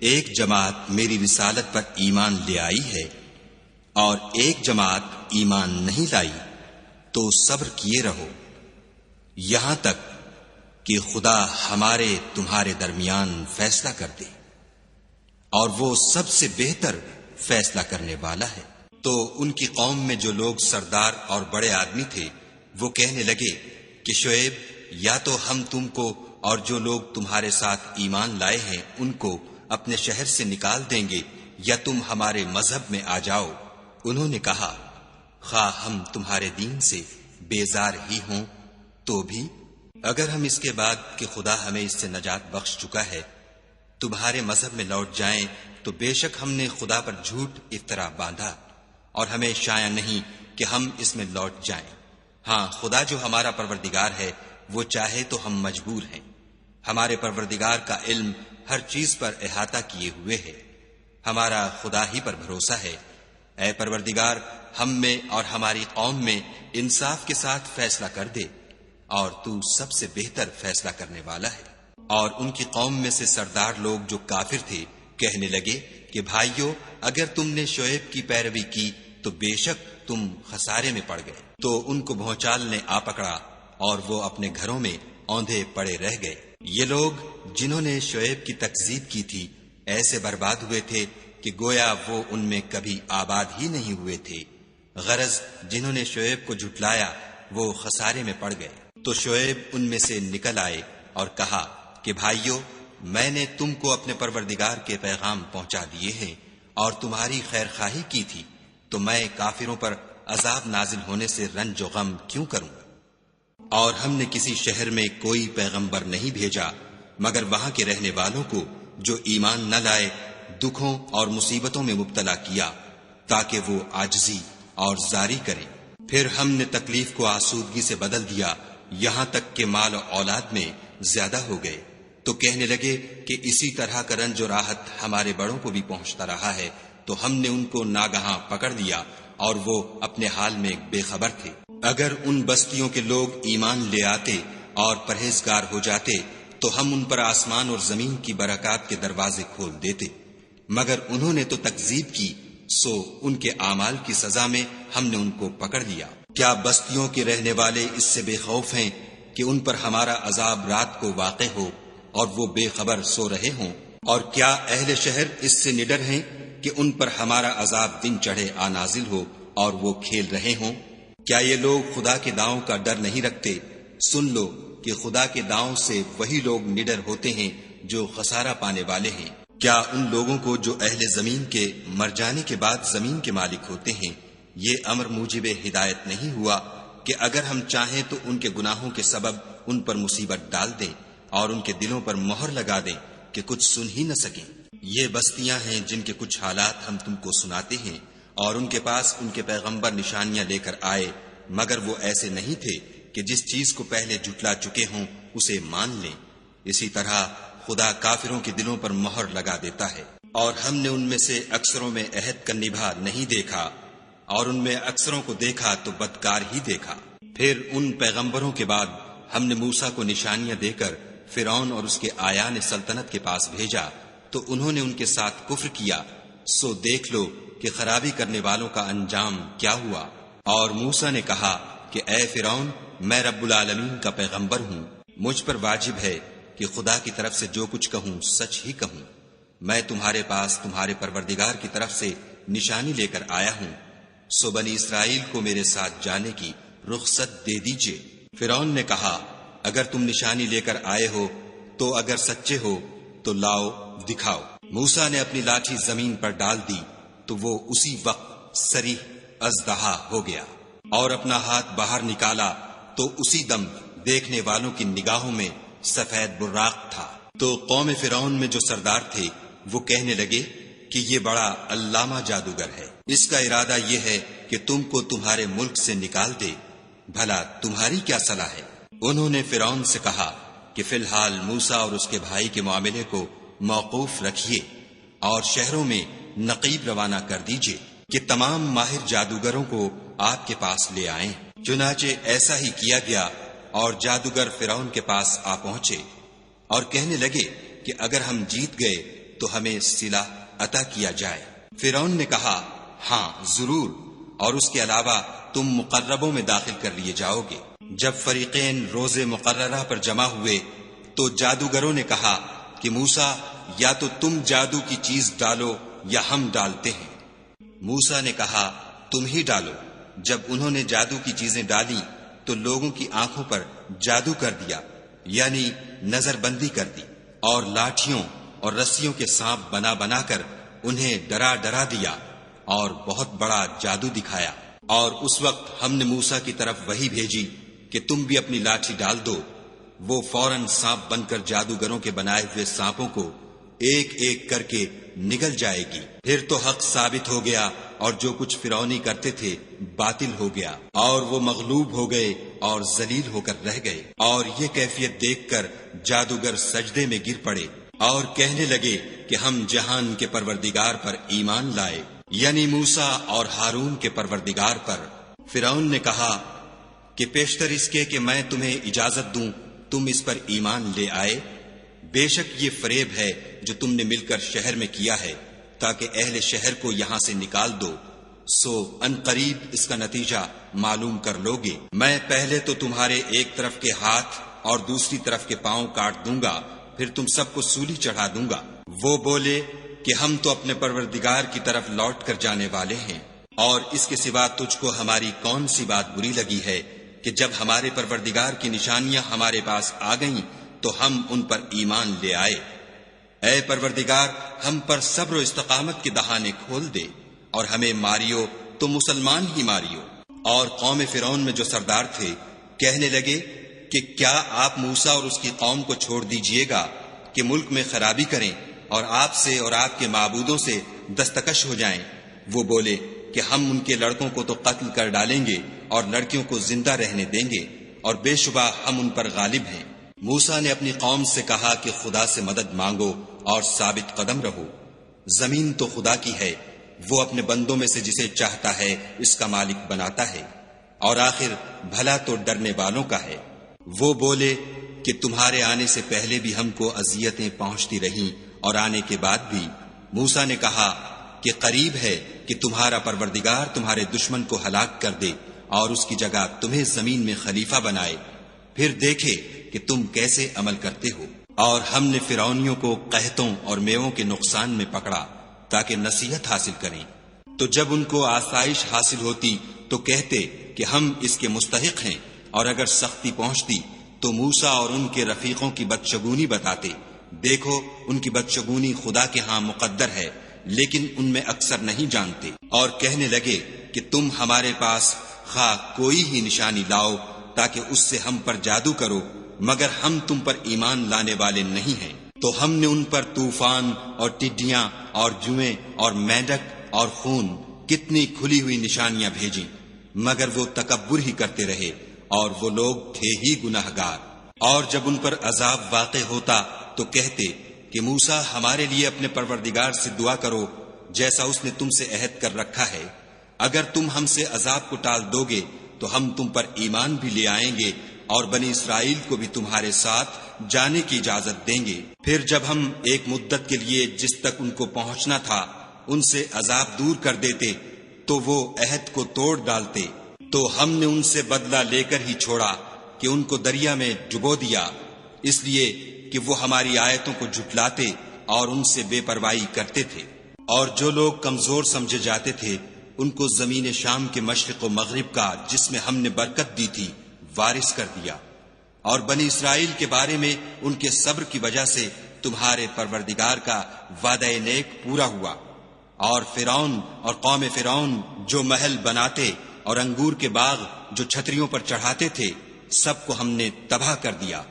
ایک جماعت میری رسالت پر ایمان لے آئی ہے اور ایک جماعت ایمان نہیں لائی تو صبر کیے رہو یہاں تک کہ خدا ہمارے تمہارے درمیان فیصلہ کر دے، اور وہ سب سے بہتر فیصلہ کرنے والا ہے۔ تو ان کی قوم میں جو لوگ سردار اور بڑے آدمی تھے وہ کہنے لگے کہ شعیب، یا تو ہم تم کو اور جو لوگ تمہارے ساتھ ایمان لائے ہیں ان کو اپنے شہر سے نکال دیں گے، یا تم ہمارے مذہب میں آ جاؤ۔ انہوں نے کہا، خواہ ہم تمہارے دین سے بیزار ہی ہوں تو بھی اگر ہم اس کے بعد کہ خدا ہمیں اس سے نجات بخش چکا ہے تمہارے مذہب میں لوٹ جائیں تو بے شک ہم نے خدا پر جھوٹ افطرا باندھا، اور ہمیں شایع نہیں کہ ہم اس میں لوٹ جائیں۔ ہاں، خدا جو ہمارا پروردگار ہے وہ چاہے تو ہم مجبور ہیں۔ ہمارے پروردگار کا علم ہر چیز پر احاطہ کیے ہوئے ہے، ہمارا خدا ہی پر بھروسہ ہے۔ اے پروردگار، ہم میں اور ہماری قوم میں انصاف کے ساتھ فیصلہ کر دے، اور تو سب سے بہتر فیصلہ کرنے والا ہے۔ اور ان کی قوم میں سے سردار لوگ جو کافر تھے کہنے لگے کہ بھائیو، اگر تم نے شعیب کی پیروی کی تو بے شک تم خسارے میں پڑ گئے۔ تو ان کو بھونچال نے آ پکڑا اور وہ اپنے گھروں میں اوندھے پڑے رہ گئے۔ یہ لوگ جنہوں نے شعیب کی تکذیب کی تھی ایسے برباد ہوئے تھے کہ گویا وہ ان میں کبھی آباد ہی نہیں ہوئے تھے۔ غرض جنہوں نے شعیب کو جھٹلایا وہ خسارے میں پڑ گئے۔ تو شعیب ان میں سے نکل آئے اور کہا کہ بھائیو، میں نے تم کو اپنے پروردگار کے پیغام پہنچا دیے ہیں اور تمہاری خیر خواہی کی تھی، تو میں کافروں پر عذاب نازل ہونے سے رنج و غم کیوں کروں؟ اور ہم نے کسی شہر میں کوئی پیغمبر نہیں بھیجا مگر وہاں کے رہنے والوں کو جو ایمان نہ لائے دکھوں اور مصیبتوں میں مبتلا کیا تاکہ وہ عاجزی اور زاری کریں۔ پھر ہم نے تکلیف کو آسودگی سے بدل دیا یہاں تک کہ مال و اولاد میں زیادہ ہو گئے، تو کہنے لگے کہ اسی طرح کا رنج و راحت ہمارے بڑوں کو بھی پہنچتا رہا ہے، تو ہم نے ان کو ناگہاں پکڑ لیا اور وہ اپنے حال میں بے خبر تھے۔ اگر ان بستیوں کے لوگ ایمان لے آتے اور پرہیزگار ہو جاتے تو ہم ان پر آسمان اور زمین کی برکات کے دروازے کھول دیتے، مگر انہوں نے تو تکذیب کی، سو ان کے اعمال کی سزا میں ہم نے ان کو پکڑ لیا۔ کیا بستیوں کے رہنے والے اس سے بے خوف ہیں کہ ان پر ہمارا عذاب رات کو واقع ہو اور وہ بے خبر سو رہے ہوں؟ اور کیا اہل شہر اس سے نڈر ہیں کہ ان پر ہمارا عذاب دن چڑھے آ نازل ہو اور وہ کھیل رہے ہوں؟ کیا یہ لوگ خدا کے داؤں کا ڈر نہیں رکھتے؟ سن لو کہ خدا کے داؤں سے وہی لوگ نڈر ہوتے ہیں جو خسارہ پانے والے ہیں۔ کیا ان لوگوں کو جو اہل زمین کے مر جانے کے بعد زمین کے مالک ہوتے ہیں یہ امر موجب ہدایت نہیں ہوا کہ اگر ہم چاہیں تو ان کے گناہوں کے سبب ان پر مصیبت ڈال دیں اور ان کے دلوں پر مہر لگا دیں کہ کچھ سن ہی نہ سکیں؟ یہ بستیاں ہیں جن کے کچھ حالات ہم تم کو سناتے ہیں، اور ان کے پاس ان کے پیغمبر نشانیاں لے کر آئے مگر وہ ایسے نہیں تھے کہ جس چیز کو پہلے جھٹلا چکے ہوں اسے مان لیں۔ اسی طرح خدا کافروں کے دلوں پر مہر لگا دیتا ہے۔ اور ہم نے ان میں سے اکثروں میں عہد کا نبھا نہیں دیکھا اور ان میں اکثروں کو دیکھا تو بدکار ہی دیکھا۔ پھر ان پیغمبروں کے بعد ہم نے موسیٰ کو نشانیاں دے کر فرعون اور اس کے آیان سلطنت کے پاس بھیجا تو انہوں نے ان کے ساتھ کفر کیا، سو دیکھ لو کہ خرابی کرنے والوں کا انجام کیا ہوا۔ اور موسیٰ نے کہا کہ اے فرعون، میں رب العالمین کا پیغمبر ہوں، مجھ پر واجب ہے کہ خدا کی طرف سے جو کچھ کہوں سچ ہی کہوں۔ میں تمہارے پاس تمہارے پروردگار کی طرف سے نشانی لے کر آیا ہوں، سو بنی اسرائیل کو میرے ساتھ جانے کی رخصت دے دیجئے۔ فرعون نے کہا اگر تم نشانی لے کر آئے ہو تو اگر سچے ہو تو لاؤ دکھاؤ۔ موسیٰ نے اپنی لاٹھی زمین پر ڈال دی تو وہ اسی وقت صریح اژدہا ہو گیا، اور اپنا ہاتھ باہر نکالا تو اسی دم دیکھنے والوں کی نگاہوں میں سفید براق تھا۔ تو قوم فرعون میں جو سردار تھے وہ کہنے لگے کہ یہ بڑا علامہ جادوگر ہے، اس کا ارادہ یہ ہے کہ تم کو تمہارے ملک سے نکال دے، بھلا تمہاری کیا صلاح ہے؟ انہوں نے فرعون سے کہا کہ فی الحال موسیٰ اور اس کے بھائی کے معاملے کو موقوف رکھیے اور شہروں میں نقیب روانہ کر دیجئے کہ تمام ماہر جادوگروں کو آپ کے پاس لے آئیں۔ چنانچہ ایسا ہی کیا گیا اور جادوگر فرعون کے پاس آ پہنچے اور کہنے لگے کہ اگر ہم جیت گئے تو ہمیں صلہ عطا کیا جائے۔ فرعون نے کہا ہاں ضرور، اور اس کے علاوہ تم مقربوں میں داخل کر لیے جاؤ گے۔ جب فریقین روز مقررہ پر جمع ہوئے تو جادوگروں نے کہا کہ موسیٰ یا تو تم جادو کی چیز ڈالو یا ہم ڈالتے ہیں۔ موسیٰ نے کہا تم ہی ڈالو۔ جب انہوں نے جادو کی چیزیں ڈالی تو لوگوں کی آنکھوں پر جادو کر دیا، یعنی نظر بندی کر دی، اور لاٹھیوں اور رسیوں کے سانپ بنا بنا کر انہیں ڈرا ڈرا دیا اور بہت بڑا جادو دکھایا۔ اور اس وقت ہم نے موسیٰ کی طرف وحی بھیجی کہ تم بھی اپنی لاٹھی ڈال دو۔ وہ فوراً سانپ بن کر جادوگروں کے بنائے ہوئے سانپوں کو ایک ایک کر کے نگل جائے گی۔ پھر تو حق ثابت ہو گیا اور جو کچھ فرعونی کرتے تھے باطل ہو گیا، اور وہ مغلوب ہو گئے اور ذلیل ہو کر رہ گئے۔ اور یہ کیفیت دیکھ کر جادوگر سجدے میں گر پڑے اور کہنے لگے کہ ہم جہان کے پروردگار پر ایمان لائے، یعنی موسیٰ اور ہارون کے پروردگار پر۔ فرعون نے کہا کہ پیشتر اس کے کہ میں تمہیں اجازت دوں تم اس پر ایمان لے آئے؟ بے شک یہ فریب ہے جو تم نے مل کر شہر میں کیا ہے تاکہ اہل شہر کو یہاں سے نکال دو، سو ان قریب اس کا نتیجہ معلوم کر لوگے۔ میں پہلے تو تمہارے ایک طرف کے ہاتھ اور دوسری طرف کے پاؤں کاٹ دوں گا، پھر تم سب کو سولی چڑھا دوں گا۔ وہ بولے کہ ہم تو اپنے پروردگار کی طرف لوٹ کر جانے والے ہیں، اور اس کے سوا تجھ کو ہماری کون سی بات بری لگی ہے کہ جب ہمارے پروردگار کی نشانیاں ہمارے پاس آ گئیں تو ہم ان پر ایمان لے آئے۔ اے پروردگار ہم پر صبر و استقامت کے دہانے کھول دے اور ہمیں ماریو تو مسلمان ہی ماریو۔ اور قوم فرعون میں جو سردار تھے کہنے لگے کہ کیا آپ موسیٰ اور اس کی قوم کو چھوڑ دیجئے گا کہ ملک میں خرابی کریں اور آپ سے اور آپ کے معبودوں سے دستکش ہو جائیں؟ وہ بولے کہ ہم ان کے لڑکوں کو تو قتل کر ڈالیں گے اور لڑکیوں کو زندہ رہنے دیں گے، اور بے شبہ ہم ان پر غالب ہیں۔ موسیٰ نے اپنی قوم سے کہا کہ خدا سے مدد مانگو اور ثابت قدم رہو۔ زمین تو خدا کی ہے، وہ اپنے بندوں میں سے جسے چاہتا ہے اس کا مالک بناتا ہے، اور آخر بھلا تو ڈرنے والوں کا ہے۔ وہ بولے کہ تمہارے آنے سے پہلے بھی ہم کو اذیتیں پہنچتی رہیں اور آنے کے بعد بھی۔ موسیٰ نے کہا کہ قریب ہے کہ تمہارا پروردگار تمہارے دشمن کو ہلاک کر دے اور اس کی جگہ تمہیں زمین میں خلیفہ بنائے، پھر دیکھے کہ تم کیسے عمل کرتے ہو۔ اور ہم نے فرعونیوں کو قحطوں اور میووں کے نقصان میں پکڑا تاکہ نصیحت حاصل کریں، تو جب ان کو آسائش حاصل ہوتی تو کہتے کہ ہم اس کے مستحق ہیں، اور اگر سختی پہنچتی تو موسیٰ اور ان کے رفیقوں کی بدشگونی بتاتے۔ دیکھو ان کی بدشگونی خدا کے ہاں مقدر ہے، لیکن ان میں اکثر نہیں جانتے۔ اور کہنے لگے کہ تم ہمارے پاس خواہ کوئی ہی نشانی لاؤ تاکہ اس سے ہم پر جادو کرو، مگر ہم تم پر ایمان لانے والے نہیں ہیں۔ تو ہم نے ان پر طوفان اور ٹڈیاں اور جوئیں اور مینڈک اور خون کتنی کھلی ہوئی نشانیاں بھیجیں، مگر وہ تکبر ہی کرتے رہے، اور وہ لوگ تھے ہی گناہگار۔ اور جب ان پر عذاب واقع ہوتا تو کہتے کہ موسیٰ ہمارے لیے اپنے پروردگار سے دعا کرو جیسا اس نے تم سے عہد کر رکھا ہے، اگر تم ہم سے عذاب کو ٹال دو گے تو ہم تم پر ایمان بھی لے آئیں گے اور بنی اسرائیل کو بھی تمہارے ساتھ جانے کی اجازت دیں گے۔ پھر جب ہم ایک مدت کے لیے جس تک ان کو پہنچنا تھا ان سے عذاب دور کر دیتے تو وہ عہد کو توڑ ڈالتے، تو ہم نے ان سے بدلہ لے کر ہی چھوڑا کہ ان کو دریا میں ڈبو دیا، اس لیے کہ وہ ہماری آیتوں کو جھٹلاتے اور ان سے بے پرواہی کرتے تھے۔ اور جو لوگ کمزور سمجھے جاتے تھے ان کو زمین شام کے مشرق و مغرب کا جس میں ہم نے برکت دی تھی وارث کر دیا۔ اور بنی اسرائیل کے بارے میں ان کے صبر کی وجہ سے تمہارے پروردگار کا وعدہ نیک پورا ہوا۔ اور فرعون اور قوم فرعون جو محل بناتے اور انگور کے باغ جو چھتریوں پر چڑھاتے تھے سب کو ہم نے تباہ کر دیا۔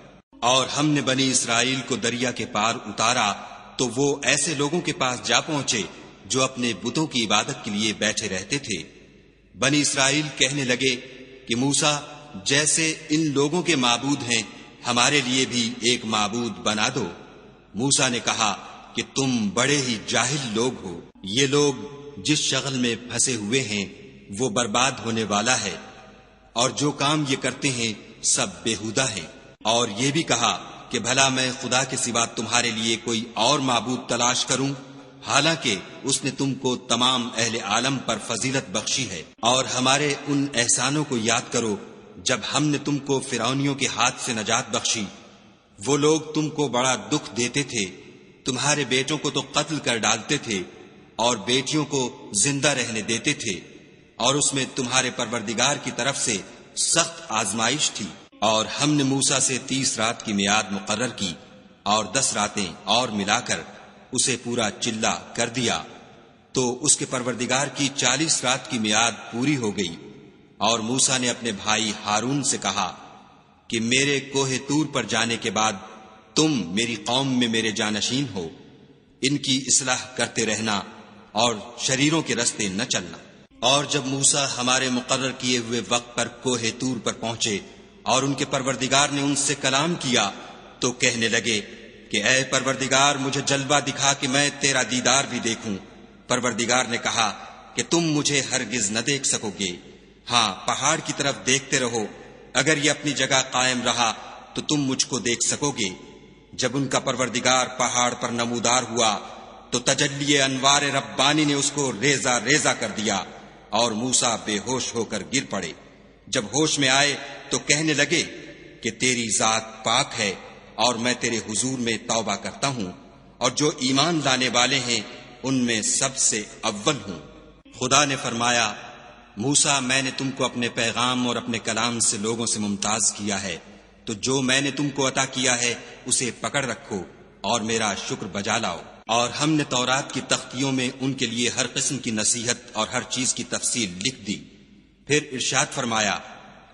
اور ہم نے بنی اسرائیل کو دریا کے پار اتارا تو وہ ایسے لوگوں کے پاس جا پہنچے جو اپنے بتوں کی عبادت کے لیے بیٹھے رہتے تھے۔ بنی اسرائیل کہنے لگے کہ موسیٰ جیسے ان لوگوں کے معبود ہیں ہمارے لیے بھی ایک معبود بنا دو۔ موسیٰ نے کہا کہ تم بڑے ہی جاہل لوگ ہو، یہ لوگ جس شغل میں پھنسے ہوئے ہیں وہ برباد ہونے والا ہے۔ اور جو کام یہ کرتے ہیں سب بیہودہ ہیں۔ اور یہ بھی کہا کہ بھلا میں خدا کے سوا تمہارے لیے کوئی اور معبود تلاش کروں، حالانکہ اس نے تم کو تمام اہل عالم پر فضیلت بخشی ہے۔ اور ہمارے ان احسانوں کو یاد کرو جب ہم نے تم کو فرعونیوں کے ہاتھ سے نجات بخشی۔ وہ لوگ تم کو بڑا دکھ دیتے تھے، تمہارے بیٹوں کو تو قتل کر ڈالتے تھے اور بیٹیوں کو زندہ رہنے دیتے تھے، اور اس میں تمہارے پروردگار کی طرف سے سخت آزمائش تھی۔ اور ہم نے موسیٰ سے 30 رات کی میعاد مقرر کی اور 10 راتیں اور ملا کر اسے پورا چلہ کر دیا، تو اس کے پروردگار کی 40 رات کی میعاد پوری ہو گئی۔ اور موسیٰ نے اپنے بھائی ہارون سے کہا کہ میرے کوہ طور پر جانے کے بعد تم میری قوم میں میرے جانشین ہو، ان کی اصلاح کرتے رہنا اور شریروں کے رستے نہ چلنا۔ اور جب موسیٰ ہمارے مقرر کیے ہوئے وقت پر کوہ طور پر پہنچے اور ان کے پروردگار نے ان سے کلام کیا تو کہنے لگے کہ اے پروردگار مجھے جلوہ دکھا کہ میں تیرا دیدار بھی دیکھوں۔ پروردگار نے کہا کہ تم مجھے ہرگز نہ دیکھ سکو گے، ہاں پہاڑ کی طرف دیکھتے رہو، اگر یہ اپنی جگہ قائم رہا تو تم مجھ کو دیکھ سکو گے۔ جب ان کا پروردگار پہاڑ پر نمودار ہوا تو تجلی انوار ربانی نے اس کو ریزہ ریزہ کر دیا اور موسیٰ بے ہوش ہو کر گر پڑے۔ جب ہوش میں آئے تو کہنے لگے کہ تیری ذات پاک ہے اور میں تیرے حضور میں توبہ کرتا ہوں، اور جو ایمان لانے والے ہیں ان میں سب سے اول ہوں۔ خدا نے فرمایا موسیٰ میں نے تم کو اپنے پیغام اور اپنے کلام سے لوگوں سے ممتاز کیا ہے، تو جو میں نے تم کو عطا کیا ہے اسے پکڑ رکھو اور میرا شکر بجا لاؤ۔ اور ہم نے تورات کی تختیوں میں ان کے لیے ہر قسم کی نصیحت اور ہر چیز کی تفصیل لکھ دی۔ پھر ارشاد فرمایا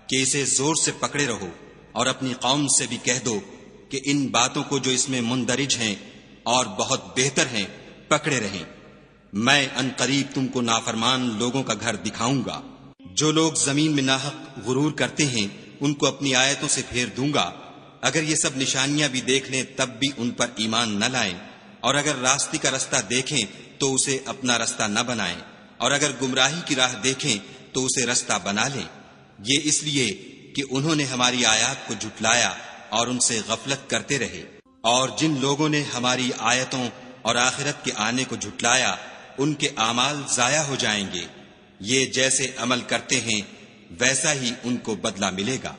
کہ اسے زور سے پکڑے رہو اور اپنی قوم سے بھی کہہ دو کہ ان باتوں کو جو اس میں مندرج ہیں اور بہت بہتر ہیں پکڑے رہیں۔ میں ان قریب تم کو نافرمان لوگوں کا گھر دکھاؤں گا۔ جو لوگ زمین میں ناحق غرور کرتے ہیں ان کو اپنی آیتوں سے پھیر دوں گا، اگر یہ سب نشانیاں بھی دیکھ لیں تب بھی ان پر ایمان نہ لائیں، اور اگر راستے کا رستہ دیکھیں تو اسے اپنا رستہ نہ بنائیں، اور اگر گمراہی کی راہ دیکھیں تو اسے رستہ بنا لیں۔ یہ اس لیے کہ انہوں نے ہماری آیات کو جھٹلایا اور ان سے غفلت کرتے رہے۔ اور جن لوگوں نے ہماری آیتوں اور آخرت کے آنے کو جھٹلایا ان کے اعمال ضائع ہو جائیں گے، یہ جیسے عمل کرتے ہیں ویسا ہی ان کو بدلہ ملے گا۔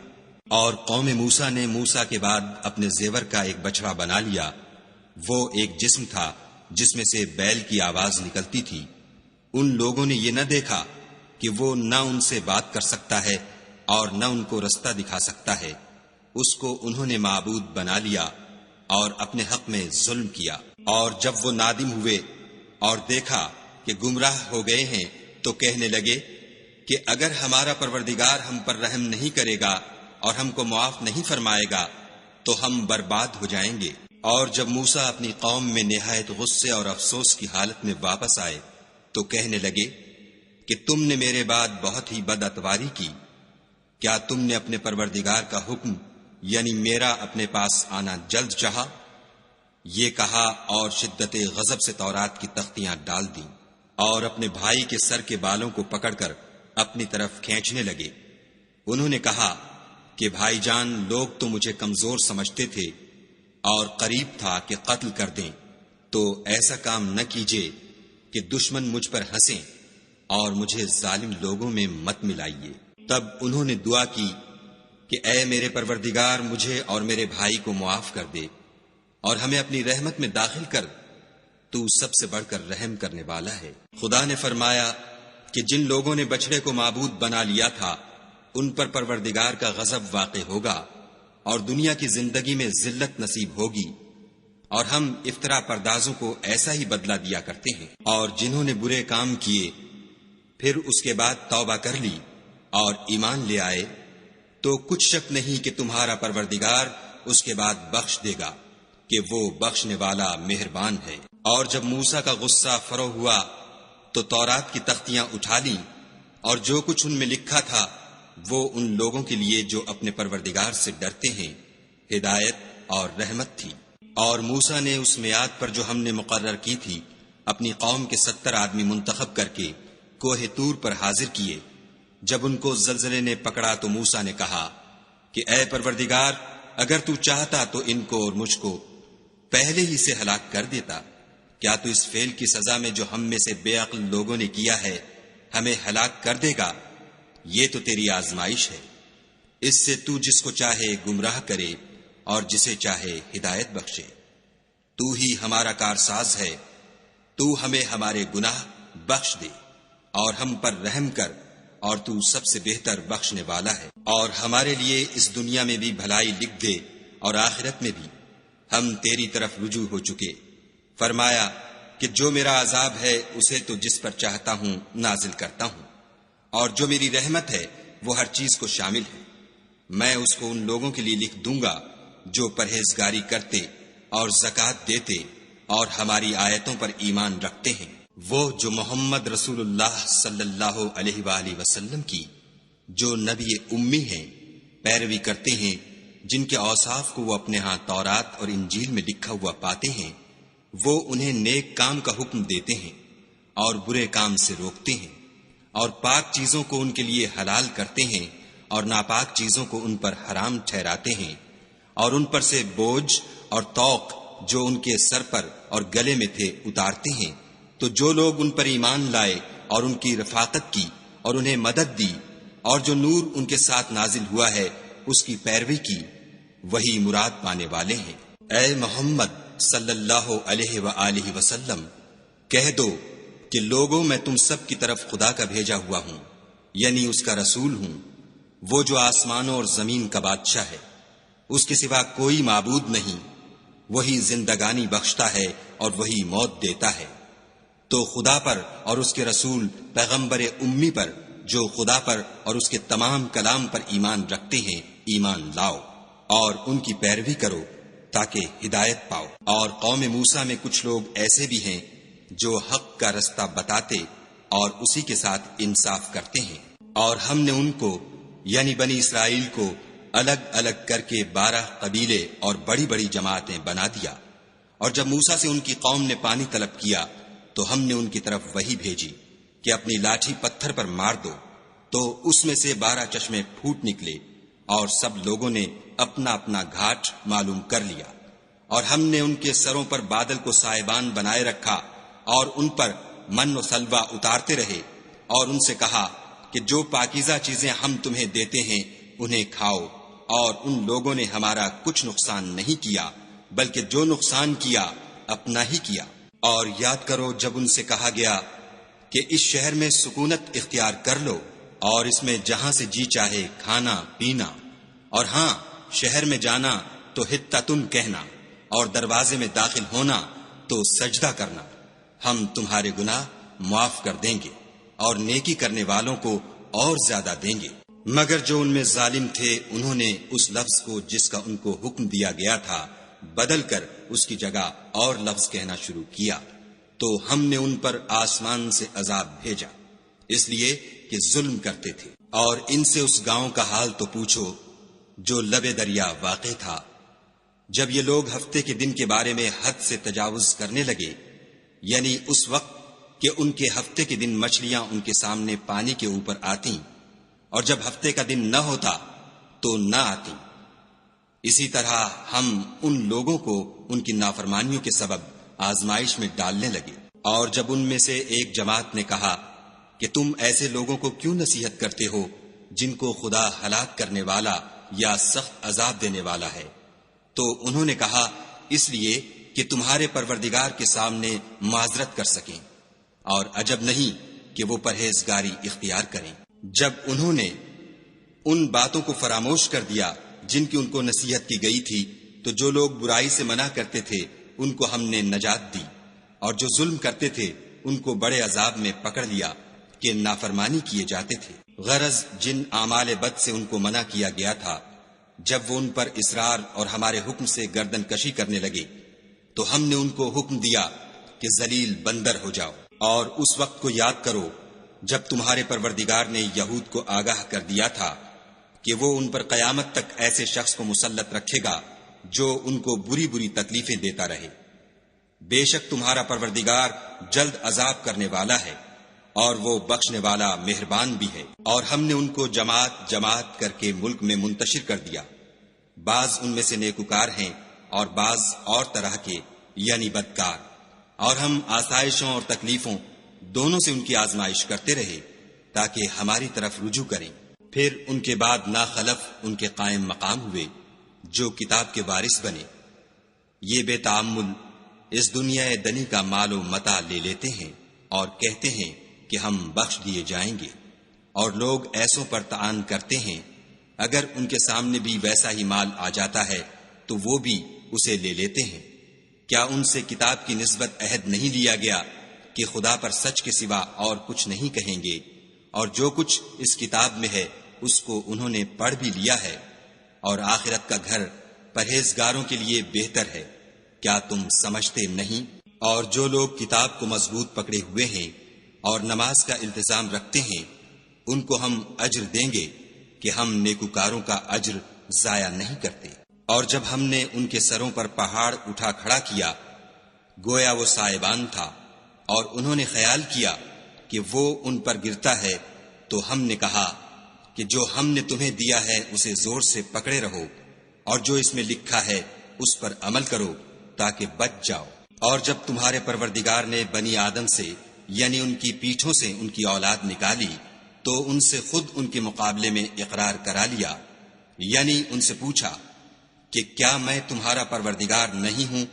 اور قوم موسیٰ نے موسیٰ کے بعد اپنے زیور کا ایک بچڑا بنا لیا، وہ ایک جسم تھا جس میں سے بیل کی آواز نکلتی تھی۔ ان لوگوں نے یہ نہ دیکھا کہ وہ نہ ان سے بات کر سکتا ہے اور نہ ان کو رستہ دکھا سکتا ہے، اس کو انہوں نے معبود بنا لیا اور اپنے حق میں ظلم کیا۔ اور جب وہ نادم ہوئے اور دیکھا کہ گمراہ ہو گئے ہیں تو کہنے لگے کہ اگر ہمارا پروردگار ہم پر رحم نہیں کرے گا اور ہم کو معاف نہیں فرمائے گا تو ہم برباد ہو جائیں گے۔ اور جب موسیٰ اپنی قوم میں نہایت غصے اور افسوس کی حالت میں واپس آئے تو کہنے لگے کہ تم نے میرے بعد بہت ہی بد اتواری کی۔ کیا تم نے اپنے پروردگار کا حکم یعنی میرا اپنے پاس آنا جلد چاہا؟ یہ کہا اور شدت غضب سے تورات کی تختیاں ڈال دیں اور اپنے بھائی کے سر کے بالوں کو پکڑ کر اپنی طرف کھینچنے لگے۔ انہوں نے کہا کہ بھائی جان لوگ تو مجھے کمزور سمجھتے تھے اور قریب تھا کہ قتل کر دیں، تو ایسا کام نہ کیجیے کہ دشمن مجھ پر ہنسیں اور مجھے ظالم لوگوں میں مت ملائیے۔ تب انہوں نے دعا کی کہ اے میرے پروردگار مجھے اور میرے بھائی کو معاف کر دے اور ہمیں اپنی رحمت میں داخل کر، تو سب سے بڑھ کر رحم کرنے والا ہے۔ خدا نے فرمایا کہ جن لوگوں نے بچڑے کو معبود بنا لیا تھا ان پر پروردگار کا غضب واقع ہوگا اور دنیا کی زندگی میں ذلت نصیب ہوگی، اور ہم افطرا پردازوں کو ایسا ہی بدلہ دیا کرتے ہیں۔ اور جنہوں نے برے کام کیے پھر اس کے بعد توبہ کر لی اور ایمان لے آئے تو کچھ شک نہیں کہ تمہارا پروردگار اس کے بعد بخش دے گا کہ وہ بخشنے والا مہربان ہے۔ اور جب موسیٰ کا غصہ فرو ہوا تو تورات کی تختیاں اٹھا لیں اور جو کچھ ان میں لکھا تھا وہ ان لوگوں کے لیے جو اپنے پروردگار سے ڈرتے ہیں ہدایت اور رحمت تھی۔ اور موسیٰ نے اس میعاد پر جو ہم نے مقرر کی تھی اپنی قوم کے 70 آدمی منتخب کر کے کوہ طور پر حاضر کیے، جب ان کو زلزلے نے پکڑا تو موسیٰ نے کہا کہ اے پروردگار، اگر تو چاہتا تو ان کو اور مجھ کو پہلے ہی سے ہلاک کر دیتا۔ کیا تو اس فعل کی سزا میں جو ہم میں سے بے عقل لوگوں نے کیا ہے ہمیں ہلاک کر دے گا؟ یہ تو تیری آزمائش ہے، اس سے تو جس کو چاہے گمراہ کرے اور جسے چاہے ہدایت بخشے۔ تو ہی ہمارا کارساز ہے، تو ہمیں ہمارے گناہ بخش دے اور ہم پر رحم کر، اور تو سب سے بہتر بخشنے والا ہے۔ اور ہمارے لیے اس دنیا میں بھی بھلائی لکھ دے اور آخرت میں بھی، ہم تیری طرف رجوع ہو چکے۔ فرمایا کہ جو میرا عذاب ہے اسے تو جس پر چاہتا ہوں نازل کرتا ہوں، اور جو میری رحمت ہے وہ ہر چیز کو شامل ہے۔ میں اس کو ان لوگوں کے لیے لکھ دوں گا جو پرہیزگاری کرتے اور زکوٰۃ دیتے اور ہماری آیتوں پر ایمان رکھتے ہیں، وہ جو محمد رسول اللہ صلی اللہ علیہ وآلہ وسلم کی، جو نبی امی ہیں، پیروی کرتے ہیں، جن کے اوصاف کو وہ اپنے ہاں تورات اور انجیل میں لکھا ہوا پاتے ہیں۔ وہ انہیں نیک کام کا حکم دیتے ہیں اور برے کام سے روکتے ہیں، اور پاک چیزوں کو ان کے لیے حلال کرتے ہیں اور ناپاک چیزوں کو ان پر حرام ٹھہراتے ہیں، اور ان پر سے بوجھ اور طوق جو ان کے سر پر اور گلے میں تھے اتارتے ہیں۔ تو جو لوگ ان پر ایمان لائے اور ان کی رفاقت کی اور انہیں مدد دی، اور جو نور ان کے ساتھ نازل ہوا ہے اس کی پیروی کی، وہی مراد پانے والے ہیں۔ اے محمد صلی اللہ علیہ وآلہ وسلم، کہہ دو کہ لوگوں میں تم سب کی طرف خدا کا بھیجا ہوا ہوں، یعنی اس کا رسول ہوں، وہ جو آسمانوں اور زمین کا بادشاہ ہے، اس کے سوا کوئی معبود نہیں، وہی زندگانی بخشتا ہے اور وہی موت دیتا ہے۔ تو خدا پر اور اس کے رسول پیغمبر امی پر جو خدا پر اور اس کے تمام کلام پر ایمان رکھتے ہیں ایمان لاؤ، اور ان کی پیروی کرو تاکہ ہدایت پاؤ۔ اور قوم موسیٰ میں کچھ لوگ ایسے بھی ہیں جو حق کا رستہ بتاتے اور اسی کے ساتھ انصاف کرتے ہیں، اور ہم نے ان کو یعنی بنی اسرائیل کو الگ الگ کر کے 12 قبیلے اور بڑی بڑی جماعتیں بنا دیا۔ اور جب موسیٰ سے ان کی قوم نے پانی طلب کیا تو ہم نے ان کی طرف وحی بھیجی کہ اپنی لاٹھی پتھر پر مار دو، تو اس میں سے 12 چشمے پھوٹ نکلے، اور سب لوگوں نے اپنا اپنا گھاٹ معلوم کر لیا۔ اور ہم نے ان کے سروں پر بادل کو سائبان بنائے رکھا اور ان پر من و سلوہ اتارتے رہے، اور ان سے کہا کہ جو پاکیزہ چیزیں ہم تمہیں دیتے ہیں انہیں کھاؤ۔ اور ان لوگوں نے ہمارا کچھ نقصان نہیں کیا، بلکہ جو نقصان کیا اپنا ہی کیا۔ اور یاد کرو جب ان سے کہا گیا کہ اس شہر میں سکونت اختیار کر لو اور اس میں جہاں سے جی چاہے کھانا پینا، اور ہاں شہر میں جانا تو حطۃ کہنا، اور دروازے میں داخل ہونا تو سجدہ کرنا، ہم تمہارے گناہ معاف کر دیں گے اور نیکی کرنے والوں کو اور زیادہ دیں گے۔ مگر جو ان میں ظالم تھے انہوں نے اس لفظ کو جس کا ان کو حکم دیا گیا تھا بدل کر اس کی جگہ اور لفظ کہنا شروع کیا، تو ہم نے ان پر آسمان سے عذاب بھیجا، اس لیے کہ ظلم کرتے تھے۔ اور ان سے اس گاؤں کا حال تو پوچھو جو لبے دریا واقع تھا۔ جب یہ لوگ ہفتے کے دن کے بارے میں حد سے تجاوز کرنے لگے، یعنی اس وقت کہ ان کے ہفتے کے دن مچھلیاں ان کے سامنے پانی کے اوپر آتیں، اور جب ہفتے کا دن نہ ہوتا تو نہ آتیں، اسی طرح ہم ان لوگوں کو ان کی نافرمانیوں کے سبب آزمائش میں ڈالنے لگے۔ اور جب ان میں سے ایک جماعت نے کہا کہ تم ایسے لوگوں کو کیوں نصیحت کرتے ہو جن کو خدا ہلاک کرنے والا یا سخت عذاب دینے والا ہے، تو انہوں نے کہا اس لیے کہ تمہارے پروردگار کے سامنے معذرت کر سکیں، اور عجب نہیں کہ وہ پرہیزگاری اختیار کریں۔ جب انہوں نے ان باتوں کو فراموش کر دیا جن کی ان کو نصیحت کی گئی تھی، تو جو لوگ برائی سے منع کرتے تھے ان کو ہم نے نجات دی، اور جو ظلم کرتے تھے ان کو بڑے عذاب میں پکڑ لیا کہ نافرمانی کیے جاتے تھے۔ غرض جن اعمال بد سے ان کو منع کیا گیا تھا، جب وہ ان پر اصرار اور ہمارے حکم سے گردن کشی کرنے لگے تو ہم نے ان کو حکم دیا کہ ذلیل بندر ہو جاؤ۔ اور اس وقت کو یاد کرو جب تمہارے پروردگار نے یہود کو آگاہ کر دیا تھا کہ وہ ان پر قیامت تک ایسے شخص کو مسلط رکھے گا جو ان کو بری بری تکلیفیں دیتا رہے۔ بے شک تمہارا پروردگار جلد عذاب کرنے والا ہے، اور وہ بخشنے والا مہربان بھی ہے۔ اور ہم نے ان کو جماعت جماعت کر کے ملک میں منتشر کر دیا، بعض ان میں سے نیکوکار ہیں اور بعض اور طرح کے یعنی بدکار، اور ہم آسائشوں اور تکلیفوں دونوں سے ان کی آزمائش کرتے رہے تاکہ ہماری طرف رجوع کریں۔ پھر ان کے بعد ناخلف ان کے قائم مقام ہوئے جو کتاب کے وارث بنے، یہ بے تعمل اس دنیا دنی کا مال و متاع لے لیتے ہیں اور کہتے ہیں کہ ہم بخش دیے جائیں گے، اور لوگ ایسوں پر طعن کرتے ہیں اگر ان کے سامنے بھی ویسا ہی مال آ جاتا ہے تو وہ بھی اسے لے لیتے ہیں۔ کیا ان سے کتاب کی نسبت عہد نہیں لیا گیا کہ خدا پر سچ کے سوا اور کچھ نہیں کہیں گے، اور جو کچھ اس کتاب میں ہے اس کو انہوں نے پڑھ بھی لیا ہے، اور آخرت کا گھر پرہیزگاروں کے لیے بہتر ہے، کیا تم سمجھتے نہیں؟ اور جو لوگ کتاب کو مضبوط پکڑے ہوئے ہیں اور نماز کا التزام رکھتے ہیں ان کو ہم اجر دیں گے کہ ہم نیکوکاروں کا اجر ضائع نہیں کرتے۔ اور جب ہم نے ان کے سروں پر پہاڑ اٹھا کھڑا کیا گویا وہ سائبان تھا، اور انہوں نے خیال کیا کہ وہ ان پر گرتا ہے، تو ہم نے کہا کہ جو ہم نے تمہیں دیا ہے اسے زور سے پکڑے رہو، اور جو اس میں لکھا ہے اس پر عمل کرو تاکہ بچ جاؤ۔ اور جب تمہارے پروردگار نے بنی آدم سے یعنی ان کی پیٹھوں سے ان کی اولاد نکالی تو ان سے خود ان کے مقابلے میں اقرار کرا لیا، یعنی ان سے پوچھا کہ کیا میں تمہارا پروردگار نہیں ہوں؟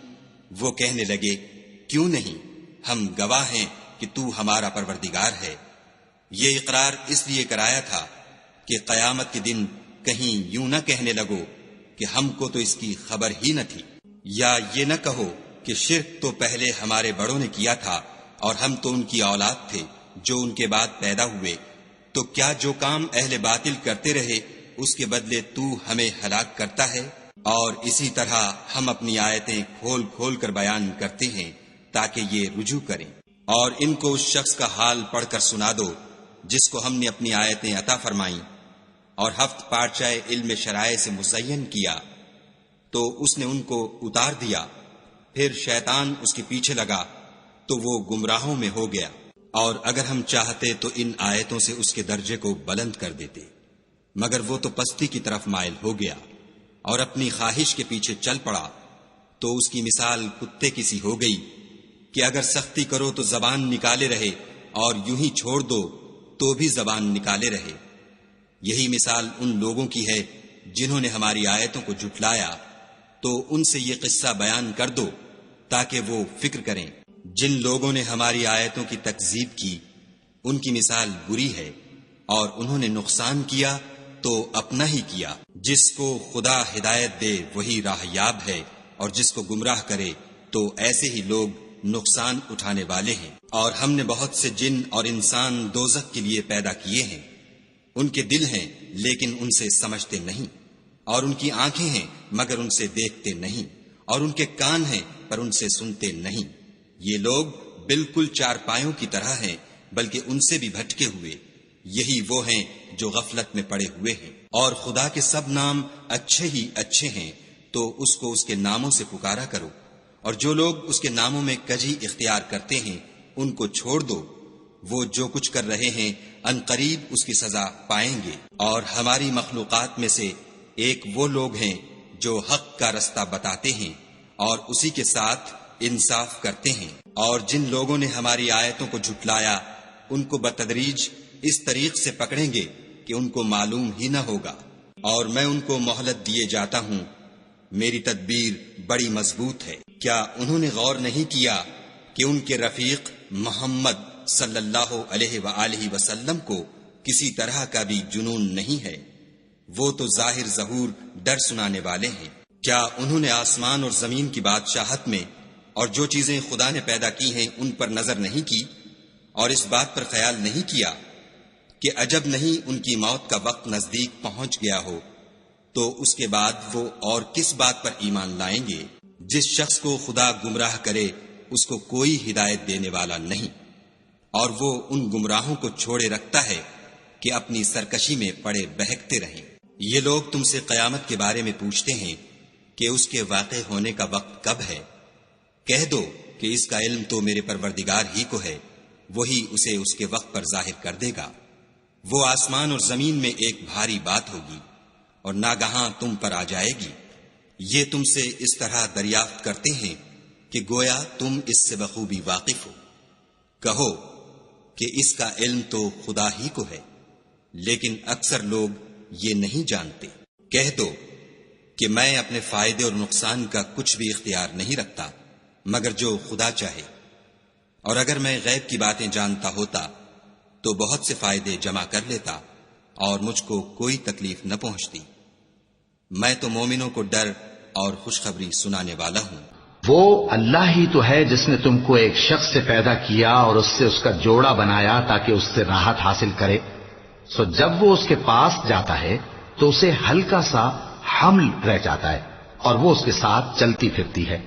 وہ کہنے لگے کیوں نہیں، ہم گواہ ہیں کہ تو ہمارا پروردگار ہے۔ یہ اقرار اس لیے کرایا تھا کہ قیامت کے دن کہیں یوں نہ کہنے لگو کہ ہم کو تو اس کی خبر ہی نہ تھی، یا یہ نہ کہو کہ شرک تو پہلے ہمارے بڑوں نے کیا تھا اور ہم تو ان کی اولاد تھے جو ان کے بعد پیدا ہوئے، تو کیا جو کام اہل باطل کرتے رہے اس کے بدلے تو ہمیں ہلاک کرتا ہے؟ اور اسی طرح ہم اپنی آیتیں کھول کھول کر بیان کرتے ہیں تاکہ یہ رجوع کریں۔ اور ان کو اس شخص کا حال پڑھ کر سنا دو جس کو ہم نے اپنی آیتیں عطا فرمائیں اور ہفت پارچہ علم شرائع سے مزین کیا، تو اس نے ان کو اتار دیا، پھر شیطان اس کے پیچھے لگا تو وہ گمراہوں میں ہو گیا۔ اور اگر ہم چاہتے تو ان آیتوں سے اس کے درجے کو بلند کر دیتے، مگر وہ تو پستی کی طرف مائل ہو گیا اور اپنی خواہش کے پیچھے چل پڑا، تو اس کی مثال کتے کی سی ہو گئی کہ اگر سختی کرو تو زبان نکالے رہے اور یوں ہی چھوڑ دو تو بھی زبان نکالے رہے۔ یہی مثال ان لوگوں کی ہے جنہوں نے ہماری آیتوں کو جھٹلایا، تو ان سے یہ قصہ بیان کر دو تاکہ وہ فکر کریں۔ جن لوگوں نے ہماری آیتوں کی تکذیب کی ان کی مثال بری ہے، اور انہوں نے نقصان کیا تو اپنا ہی کیا۔ جس کو خدا ہدایت دے وہی راہ یاب ہے، اور جس کو گمراہ کرے تو ایسے ہی لوگ نقصان اٹھانے والے ہیں۔ اور ہم نے بہت سے جن اور انسان دوزخ کے لیے پیدا کیے ہیں، ان کے دل ہیں لیکن ان سے سمجھتے نہیں، اور ان کی آنکھیں ہیں مگر ان سے دیکھتے نہیں، اور ان کے کان ہیں پر ان سے سنتے نہیں۔ یہ لوگ بالکل چارپایوں کی طرح ہیں بلکہ ان سے بھی بھٹکے ہوئے، یہی وہ ہیں جو غفلت میں پڑے ہوئے ہیں۔ اور خدا کے سب نام اچھے ہی اچھے ہیں، تو اس کو اس کے ناموں سے پکارا کرو، اور جو لوگ اس کے ناموں میں کجی اختیار کرتے ہیں ان کو چھوڑ دو، وہ جو کچھ کر رہے ہیں عنقریب اس کی سزا پائیں گے۔ اور ہماری مخلوقات میں سے ایک وہ لوگ ہیں جو حق کا رستہ بتاتے ہیں اور اسی کے ساتھ انصاف کرتے ہیں۔ اور جن لوگوں نے ہماری آیتوں کو جھٹلایا ان کو بتدریج اس طریق سے پکڑیں گے کہ ان کو معلوم ہی نہ ہوگا، اور میں ان کو مہلت دیے جاتا ہوں، میری تدبیر بڑی مضبوط ہے۔ کیا انہوں نے غور نہیں کیا کہ ان کے رفیق محمد صلی اللہ علیہ وآلہ وسلم کو کسی طرح کا بھی جنون نہیں ہے، وہ تو ظاہر ظہور ڈر سنانے والے ہیں۔ کیا انہوں نے آسمان اور زمین کی بادشاہت میں اور جو چیزیں خدا نے پیدا کی ہیں ان پر نظر نہیں کی، اور اس بات پر خیال نہیں کیا کہ عجب نہیں ان کی موت کا وقت نزدیک پہنچ گیا ہو، تو اس کے بعد وہ اور کس بات پر ایمان لائیں گے؟ جس شخص کو خدا گمراہ کرے اس کو کوئی ہدایت دینے والا نہیں، اور وہ ان گمراہوں کو چھوڑے رکھتا ہے کہ اپنی سرکشی میں پڑے بہکتے رہیں۔ یہ لوگ تم سے قیامت کے بارے میں پوچھتے ہیں کہ اس کے واقع ہونے کا وقت کب ہے؟ کہہ دو کہ اس کا علم تو میرے پروردگار ہی کو ہے، وہی اسے اس کے وقت پر ظاہر کر دے گا۔ وہ آسمان اور زمین میں ایک بھاری بات ہوگی اور ناگہاں تم پر آ جائے گی۔ یہ تم سے اس طرح دریافت کرتے ہیں کہ گویا تم اس سے بخوبی واقف ہو۔ کہو کہ اس کا علم تو خدا ہی کو ہے، لیکن اکثر لوگ یہ نہیں جانتے۔ کہہ دو کہ میں اپنے فائدے اور نقصان کا کچھ بھی اختیار نہیں رکھتا مگر جو خدا چاہے، اور اگر میں غیب کی باتیں جانتا ہوتا تو بہت سے فائدے جمع کر لیتا اور مجھ کو کوئی تکلیف نہ پہنچتی۔ میں تو مومنوں کو ڈر اور خوشخبری سنانے والا ہوں۔ وہ اللہ ہی تو ہے جس نے تم کو ایک شخص سے پیدا کیا اور اس سے اس کا جوڑا بنایا تاکہ اس سے راحت حاصل کرے۔ سو جب وہ اس کے پاس جاتا ہے تو اسے ہلکا سا حمل رہ جاتا ہے اور وہ اس کے ساتھ چلتی پھرتی ہے۔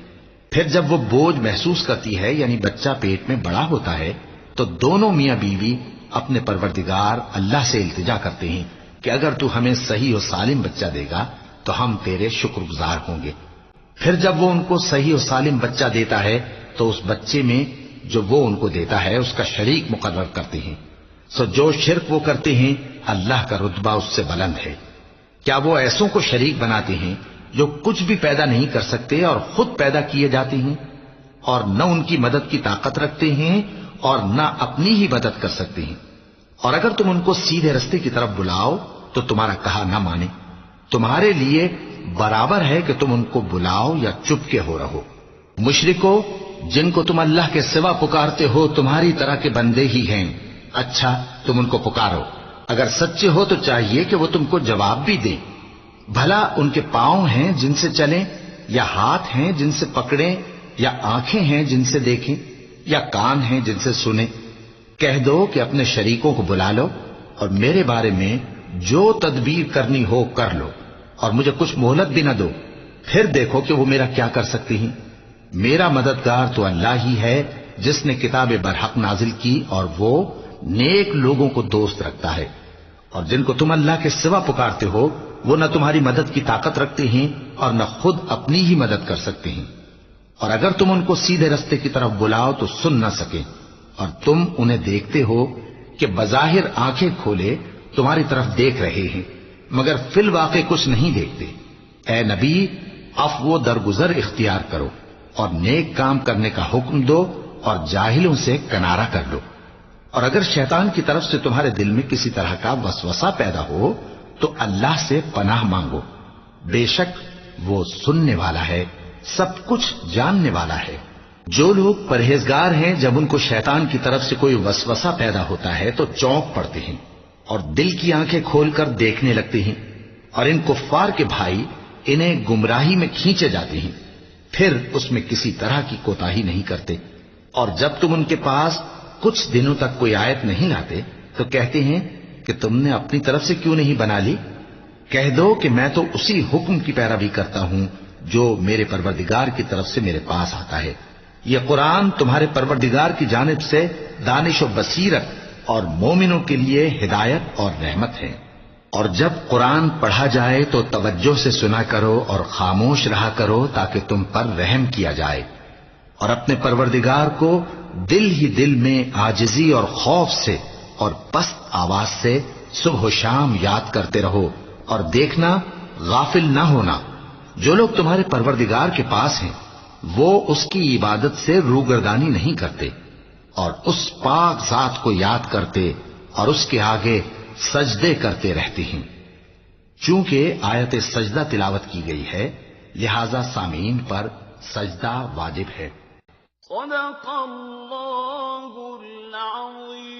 پھر جب وہ بوجھ محسوس کرتی ہے یعنی بچہ پیٹ میں بڑا ہوتا ہے تو دونوں میاں بیوی اپنے پروردگار اللہ سے التجا کرتے ہیں کہ اگر تو ہمیں صحیح و سالم بچہ دے گا تو ہم تیرے شکر گزار ہوں گے۔ پھر جب وہ ان کو صحیح و سالم بچہ دیتا ہے تو اس بچے میں جو وہ ان کو دیتا ہے اس کا شریک مقرر کرتے ہیں۔ سو جو شرک وہ کرتے ہیں اللہ کا رتبہ اس سے بلند ہے۔ کیا وہ ایسوں کو شریک بناتے ہیں جو کچھ بھی پیدا نہیں کر سکتے اور خود پیدا کیے جاتے ہیں، اور نہ ان کی مدد کی طاقت رکھتے ہیں اور نہ اپنی ہی مدد کر سکتے ہیں؟ اور اگر تم ان کو سیدھے رستے کی طرف بلاؤ تو تمہارا کہا نہ مانے، تمہارے لیے برابر ہے کہ تم ان کو بلاؤ یا چپ کے ہو رہو۔ مشرکو، جن کو تم اللہ کے سوا پکارتے ہو تمہاری طرح کے بندے ہی ہیں، اچھا تم ان کو پکارو، اگر سچے ہو تو چاہیے کہ وہ تم کو جواب بھی دیں۔ بھلا ان کے پاؤں ہیں جن سے چلیں، یا ہاتھ ہیں جن سے پکڑیں، یا آنکھیں ہیں جن سے دیکھیں، یا کان ہیں جن سے سنیں؟ کہہ دو کہ اپنے شریکوں کو بلا لو اور میرے بارے میں جو تدبیر کرنی ہو کر لو، اور مجھے کچھ مہلت بھی نہ دو، پھر دیکھو کہ وہ میرا کیا کر سکتی ہیں۔ میرا مددگار تو اللہ ہی ہے جس نے کتاب برحق نازل کی اور وہ نیک لوگوں کو دوست رکھتا ہے۔ اور جن کو تم اللہ کے سوا پکارتے ہو وہ نہ تمہاری مدد کی طاقت رکھتے ہیں اور نہ خود اپنی ہی مدد کر سکتے ہیں، اور اگر تم ان کو سیدھے رستے کی طرف بلاؤ تو سن نہ سکیں، اور تم انہیں دیکھتے ہو کہ بظاہر آنکھیں کھولے تمہاری طرف دیکھ رہے ہیں مگر فی الواقع کچھ نہیں دیکھتے۔ اے نبی، عفو و درگزر اختیار کرو اور نیک کام کرنے کا حکم دو اور جاہلوں سے کنارہ کر لو۔ اور اگر شیطان کی طرف سے تمہارے دل میں کسی طرح کا وسوسہ پیدا ہو تو اللہ سے پناہ مانگو، بے شک وہ سننے والا ہے، سب کچھ جاننے والا ہے۔ جو لوگ پرہیزگار ہیں جب ان کو شیطان کی طرف سے کوئی وسوسہ پیدا ہوتا ہے تو چونک پڑتے ہیں اور دل کی آنکھیں کھول کر دیکھنے لگتے ہیں، اور ان کفار کے بھائی انہیں گمراہی میں کھینچے جاتے ہیں، پھر اس میں کسی طرح کی کوتاہی نہیں کرتے، اور جب تم ان کے پاس کچھ دنوں تک کوئی آیت نہیں لاتے تو کہتے ہیں کہ تم نے اپنی طرف سے کیوں نہیں بنا لی؟ کہہ دو کہ میں تو اسی حکم کی پیروی کرتا ہوں جو میرے پروردگار کی طرف سے میرے پاس آتا ہے۔ یہ قرآن تمہارے پروردگار کی جانب سے دانش و بصیرت اور مومنوں کے لیے ہدایت اور رحمت ہے۔ اور جب قرآن پڑھا جائے تو توجہ سے سنا کرو اور خاموش رہا کرو تاکہ تم پر رحم کیا جائے، اور اپنے پروردگار کو دل ہی دل میں عاجزی اور خوف سے اور پست آواز سے صبح و شام یاد کرتے رہو، اور دیکھنا غافل نہ ہونا، جو لوگ تمہارے پروردگار کے پاس ہیں وہ اس کی عبادت سے روگردانی نہیں کرتے اور اس پاک ذات کو یاد کرتے اور اس کے آگے سجدے کرتے رہتے ہیں۔ چونکہ آیت سجدہ تلاوت کی گئی ہے لہذا سامعین پر سجدہ واجب ہے۔ صدق اللہ العظیم۔